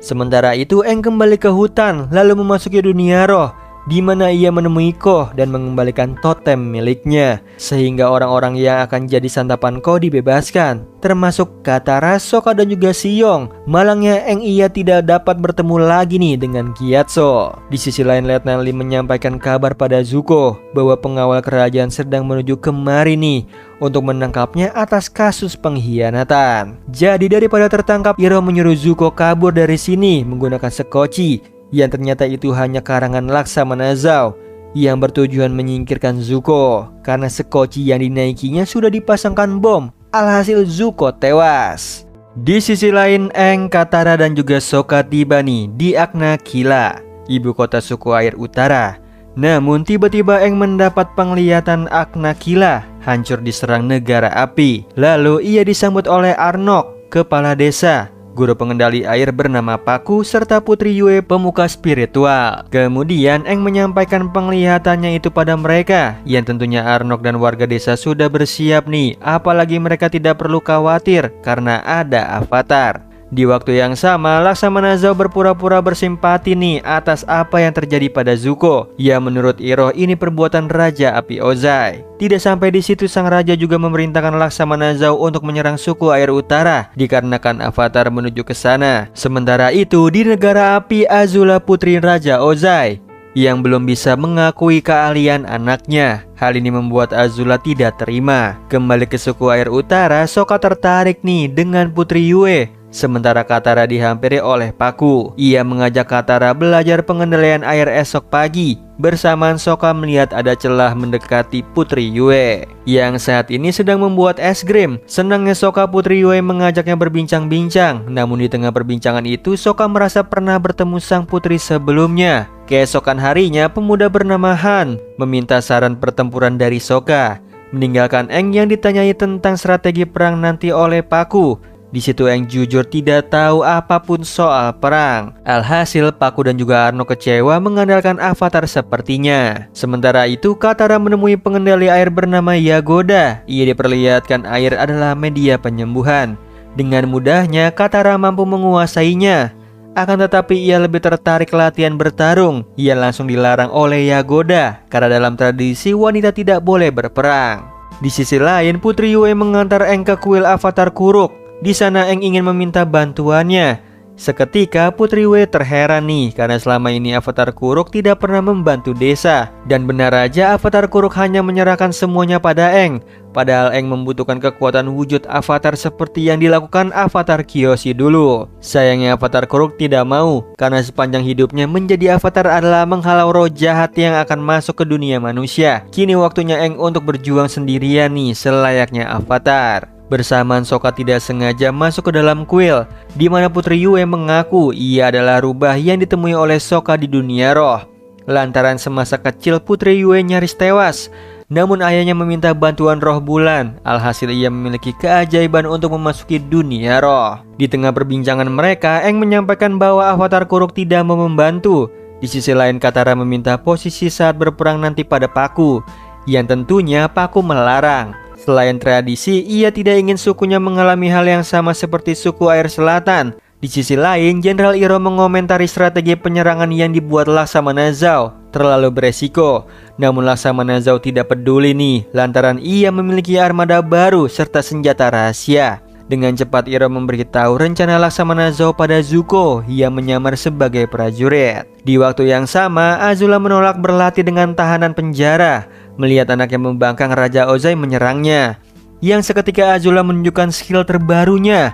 Sementara itu, Aang kembali ke hutan lalu memasuki dunia roh, di mana ia menemui Ko dan mengembalikan totem miliknya, sehingga orang-orang yang akan jadi santapan Ko dibebaskan, termasuk Katara, Sokka dan juga Siyong. Malangnya Aang ia tidak dapat bertemu lagi nih dengan Gyatso. Di sisi lain, Letnan Lee menyampaikan kabar pada Zuko bahwa pengawal kerajaan sedang menuju kemari nih untuk menangkapnya atas kasus pengkhianatan. Jadi daripada tertangkap, Iroh menyuruh Zuko kabur dari sini menggunakan sekoci, yang ternyata itu hanya karangan Laksamana Zhao yang bertujuan menyingkirkan Zuko karena sekoci yang dinaikinya sudah dipasangkan bom. Alhasil Zuko tewas. Di sisi lain, Aang, Katara dan juga Sokka tiba nih di Agna Kila, ibu kota suku air utara. Namun tiba-tiba Aang mendapat penglihatan Agna Kila hancur diserang negara api. Lalu ia disambut oleh Arnok, kepala desa, guru pengendali air bernama Paku, serta Putri Yue, pemuka spiritual. Kemudian Aang menyampaikan penglihatannya itu pada mereka, yang tentunya Arnok dan warga desa sudah bersiap nih, apalagi mereka tidak perlu khawatir karena ada Avatar. Di waktu yang sama, Laksamana Zhao berpura-pura bersimpati nih atas apa yang terjadi pada Zuko. Ya, menurut Iroh ini perbuatan Raja Api Ozai. Tidak sampai di situ, sang raja juga memerintahkan Laksamana Zhao untuk menyerang suku air utara dikarenakan Avatar menuju ke sana. Sementara itu, di negara api, Azula, putri Raja Ozai, yang belum bisa mengakui keahlian anaknya. Hal ini membuat Azula tidak terima. Kembali ke suku air utara, Sokka tertarik nih dengan Putri Yue. Sementara Katara dihampiri oleh Paku. Ia mengajak Katara belajar pengendalian air esok pagi. Bersamaan Sokka melihat ada celah mendekati Putri Yue yang saat ini sedang membuat es krim. Senangnya Sokka, Putri Yue mengajaknya berbincang-bincang. Namun di tengah perbincangan itu, Sokka merasa pernah bertemu sang putri sebelumnya. Keesokan harinya, pemuda bernama Han meminta saran pertempuran dari Sokka, meninggalkan Aang yang ditanyai tentang strategi perang nanti oleh Paku. Di situ Aang jujur tidak tahu apapun soal perang. Alhasil Paku dan juga Arnok kecewa mengandalkan Avatar sepertinya. Sementara itu, Katara menemui pengendali air bernama Yagoda. Ia diperlihatkan air adalah media penyembuhan. Dengan mudahnya Katara mampu menguasainya. Akan tetapi ia lebih tertarik latihan bertarung. Ia langsung dilarang oleh Yagoda karena dalam tradisi wanita tidak boleh berperang. Di sisi lain, Putri Yue mengantar Aang ke kuil Avatar Kuruk. Di sana Aang ingin meminta bantuannya. Seketika Putri Yue terheran nih karena selama ini Avatar Kuruk tidak pernah membantu desa. Dan benar aja Avatar Kuruk hanya menyerahkan semuanya pada Aang. Padahal Aang membutuhkan kekuatan wujud Avatar seperti yang dilakukan Avatar Kyoshi dulu. Sayangnya Avatar Kuruk tidak mau karena sepanjang hidupnya menjadi Avatar adalah menghalau roh jahat yang akan masuk ke dunia manusia. Kini waktunya Aang untuk berjuang sendirian nih selayaknya Avatar. Bersamaan Sokka tidak sengaja masuk ke dalam kuil, di mana Putri Yue mengaku ia adalah rubah yang ditemui oleh Sokka di dunia roh. Lantaran semasa kecil Putri Yue nyaris tewas, namun ayahnya meminta bantuan roh bulan. Alhasil ia memiliki keajaiban untuk memasuki dunia roh. Di tengah perbincangan mereka, Aang menyampaikan bahwa Avatar Kuruk tidak mau membantu. Di sisi lain, Katara meminta posisi saat berperang nanti pada Paku, yang tentunya Paku melarang. Selain tradisi, ia tidak ingin sukunya mengalami hal yang sama seperti suku air selatan. Di sisi lain, Jenderal Iroh mengomentari strategi penyerangan yang dibuat Laksamana Zhao terlalu beresiko. Namun Laksamana Zhao tidak peduli nih, lantaran ia memiliki armada baru serta senjata rahasia. Dengan cepat Iroh memberitahu rencana Laksamana Zhao pada Zuko yang menyamar sebagai prajurit. Di waktu yang sama, Azula menolak berlatih dengan tahanan penjara. Melihat anaknya membangkang, Raja Ozai menyerangnya. Yang seketika Azula menunjukkan skill terbarunya.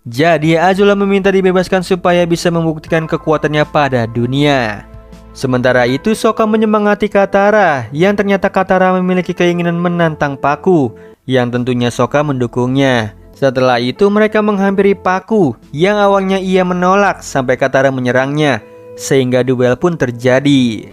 Jadi Azula meminta dibebaskan supaya bisa membuktikan kekuatannya pada dunia. Sementara itu Sokka menyemangati Katara, yang ternyata Katara memiliki keinginan menantang Paku, yang tentunya Sokka mendukungnya. Setelah itu mereka menghampiri Paku, yang awalnya ia menolak sampai Katara menyerangnya, sehingga duel pun terjadi.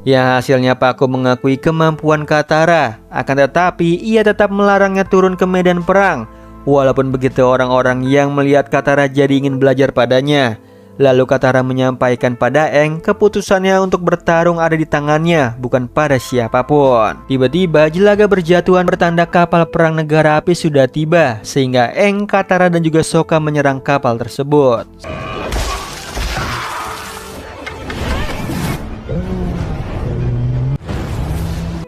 Yang hasilnya Paku mengakui kemampuan Katara, akan tetapi ia tetap melarangnya turun ke medan perang. Walaupun begitu, orang-orang yang melihat Katara jadi ingin belajar padanya. Lalu Katara menyampaikan pada Aang keputusannya untuk bertarung ada di tangannya, bukan pada siapapun. Tiba-tiba jelaga berjatuhan bertanda kapal perang negara api sudah tiba, sehingga Aang, Katara dan juga Sokka menyerang kapal tersebut.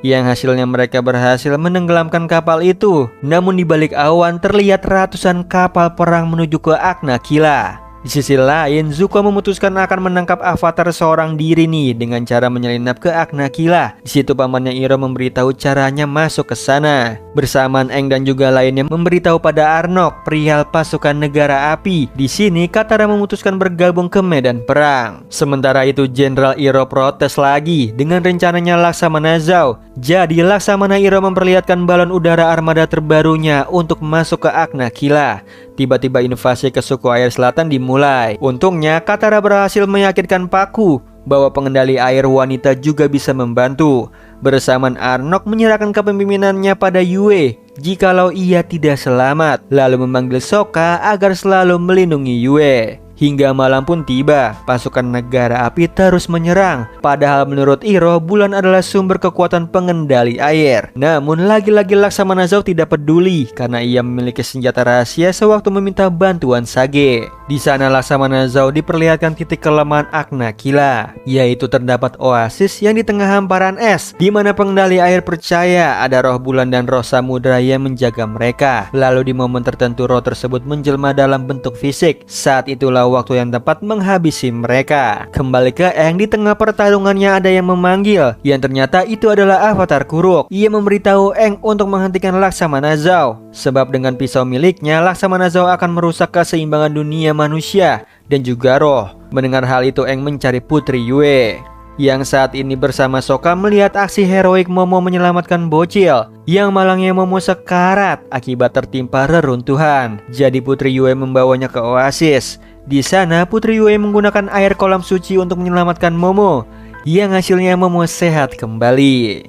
Yang hasilnya mereka berhasil menenggelamkan kapal itu. Namun di balik awan terlihat ratusan kapal perang menuju ke Agna Kila. Di sisi lain, Zuko memutuskan akan menangkap Avatar seorang diri nih dengan cara menyelinap ke Agna Kila. Di situ pamannya Iroh memberitahu caranya masuk ke sana. Bersamaan Aang dan juga lainnya memberitahu pada Arnok perihal pasukan negara api. Di sini Katara memutuskan bergabung ke medan perang. Sementara itu Jenderal Iroh protes lagi dengan rencananya Laksamana Zhao. Jadi Laksamana Iroh memperlihatkan balon udara armada terbarunya untuk masuk ke Agna Kila. Tiba-tiba invasi ke suku air selatan dimulai. Untungnya Katara berhasil meyakinkan Paku bahwa pengendali air wanita juga bisa membantu. Bersamaan Arnok menyerahkan kepemimpinannya pada Yue jikalau ia tidak selamat, lalu memanggil Sokka agar selalu melindungi Yue. Hingga malam pun tiba, pasukan negara api terus menyerang. Padahal menurut Iroh, bulan adalah sumber kekuatan pengendali air. Namun lagi-lagi Laksamana Zhao tidak peduli karena ia memiliki senjata rahasia sewaktu meminta bantuan Sage. Di sana Laksamana Zhao diperlihatkan titik kelemahan Agna Kila, yaitu terdapat oasis yang di tengah hamparan es, di mana pengendali air percaya ada roh bulan dan roh samudra yang menjaga mereka. Lalu di momen tertentu roh tersebut menjelma dalam bentuk fisik. Saat itulah waktu yang tepat menghabisi mereka. Kembali ke Aang, di tengah pertarungannya ada yang memanggil, yang ternyata itu adalah Avatar Kuruk. Ia memberitahu Aang untuk menghentikan Laksamana Zhao, sebab dengan pisau miliknya Laksamana Zhao akan merusak keseimbangan dunia manusia dan juga roh. Mendengar hal itu Aang mencari Putri Yue, yang saat ini bersama Sokka melihat aksi heroik Momo menyelamatkan bocil yang malangnya Momo sekarat akibat tertimpa reruntuhan. Jadi Putri Yue membawanya ke oasis. Di sana Putri Yue menggunakan air kolam suci untuk menyelamatkan Momo, yang hasilnya Momo sehat kembali.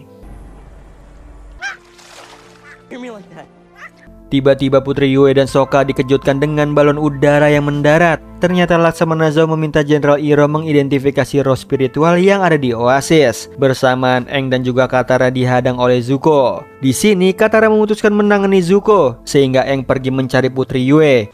Tiba-tiba Putri Yue dan Sokka dikejutkan dengan balon udara yang mendarat. Ternyata Laksamana Zhao meminta Jenderal Iroh mengidentifikasi roh spiritual yang ada di oasis. Bersamaan Aang dan juga Katara dihadang oleh Zuko. Di sini Katara memutuskan menangani Zuko, sehingga Aang pergi mencari Putri Yue.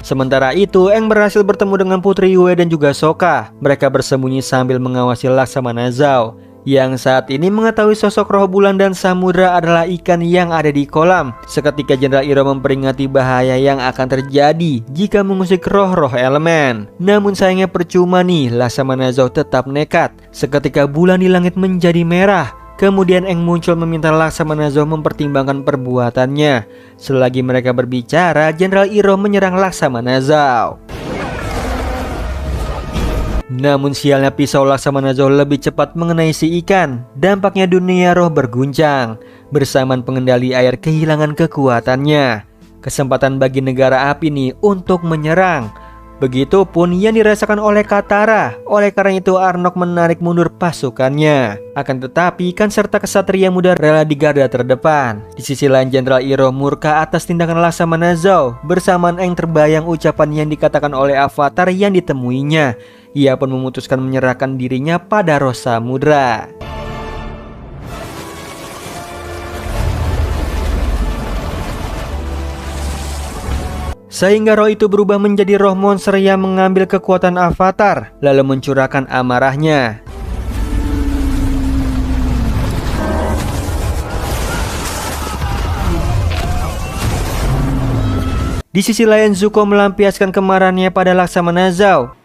Sementara itu, Aang berhasil bertemu dengan Putri Yue dan juga Sokka. Mereka bersembunyi sambil mengawasi Laksamana Zhao, yang saat ini mengetahui sosok roh bulan dan samudra adalah ikan yang ada di kolam. Seketika Jenderal Iroh memperingati bahaya yang akan terjadi jika mengusik roh-roh elemen. Namun sayangnya percuma nih, Laksamana Zhao tetap nekat. Seketika bulan di langit menjadi merah. Kemudian Aang muncul meminta Laksamana Zhao mempertimbangkan perbuatannya. Selagi mereka berbicara, Jenderal Iroh menyerang Laksamana Zhao. Namun sialnya pisau Laksamana Zhao lebih cepat mengenai si ikan. Dampaknya dunia roh berguncang. Bersamaan pengendali air kehilangan kekuatannya. Kesempatan bagi negara api nih untuk menyerang. Begitupun yang dirasakan oleh Katara. Oleh karena itu Arnok menarik mundur pasukannya. Akan tetapi kan serta kesatria muda rela di garda terdepan. Di sisi lain Jenderal Iroh murka atas tindakan Laksamana Zhao. Bersamaan Aang terbayang ucapan yang dikatakan oleh Avatar yang ditemuinya. Ia pun memutuskan menyerahkan dirinya pada roh samudra. Sehingga roh itu berubah menjadi roh monster yang mengambil kekuatan Avatar, lalu mencurahkan amarahnya. Di sisi lain Zuko melampiaskan kemarahannya pada Laksamana Zhao.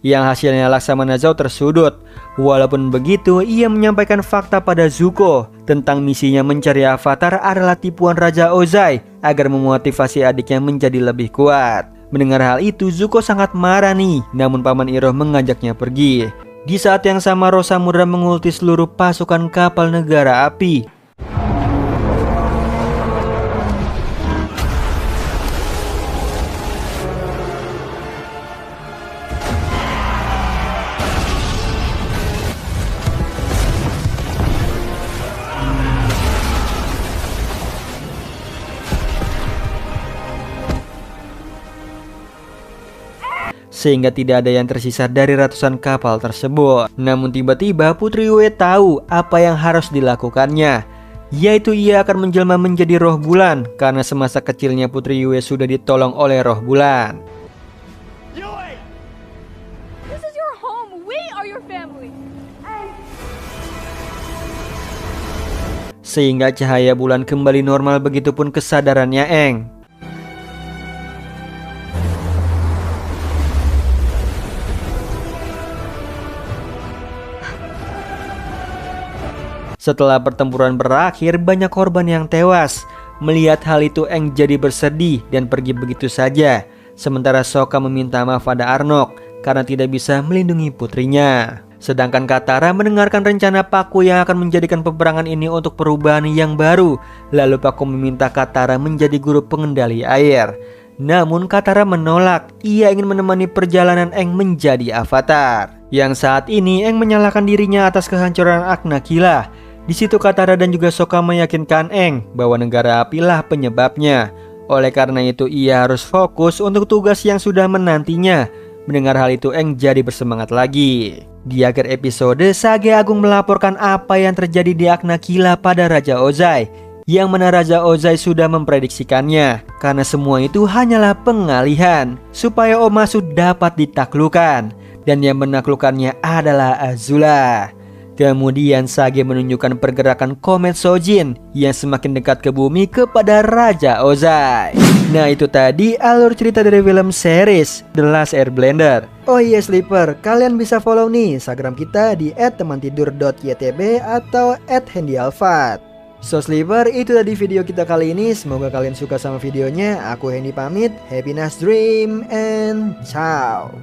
Yang hasilnya Laksamana Zhao tersudut. Walaupun begitu, ia menyampaikan fakta pada Zuko tentang misinya mencari Avatar adalah tipuan Raja Ozai agar memotivasi adiknya menjadi lebih kuat. Mendengar hal itu, Zuko sangat marah nih, namun Paman Iroh mengajaknya pergi. Di saat yang sama, Roh Samudra mengulti seluruh pasukan kapal negara api. Sehingga tidak ada yang tersisa dari ratusan kapal tersebut. Namun tiba-tiba Putri Yue tahu apa yang harus dilakukannya, yaitu ia akan menjelma menjadi roh bulan, karena semasa kecilnya Putri Yue sudah ditolong oleh roh bulan. Yue! This is your home. We are your family. Sehingga cahaya bulan kembali normal, begitupun kesadarannya Aang. Setelah pertempuran berakhir, banyak korban yang tewas. Melihat hal itu, Aang jadi bersedih dan pergi begitu saja. Sementara Sokka meminta maaf pada Arnok karena tidak bisa melindungi putrinya. Sedangkan Katara mendengarkan rencana Pakku yang akan menjadikan peperangan ini untuk perubahan yang baru. Lalu Pakku meminta Katara menjadi guru pengendali air. Namun Katara menolak. Ia ingin menemani perjalanan Aang menjadi avatar. Yang saat ini Aang menyalahkan dirinya atas kehancuran Aknakila. Di situ Katara dan juga Sokka meyakinkan Aang bahwa negara apilah penyebabnya. Oleh karena itu ia harus fokus untuk tugas yang sudah menantinya. Mendengar hal itu Aang jadi bersemangat lagi. Di akhir episode, Sage Agung melaporkan apa yang terjadi di Aknakila pada Raja Ozai, yang mana Raja Ozai sudah memprediksikannya, karena semua itu hanyalah pengalihan supaya Omasu dapat ditaklukkan, dan yang menaklukkannya adalah Azula. Kemudian Sage menunjukkan pergerakan komet Sojin yang semakin dekat ke bumi kepada Raja Ozai. Nah, itu tadi alur cerita dari film series The Last Airbender. Oh iya Sleeper, kalian bisa follow nih Instagram kita di @temantidur.ytb atau @handyalfat. So Sleeper, itu tadi video kita kali ini. Semoga kalian suka sama videonya. Aku Hendy pamit. Happy nice dream and ciao.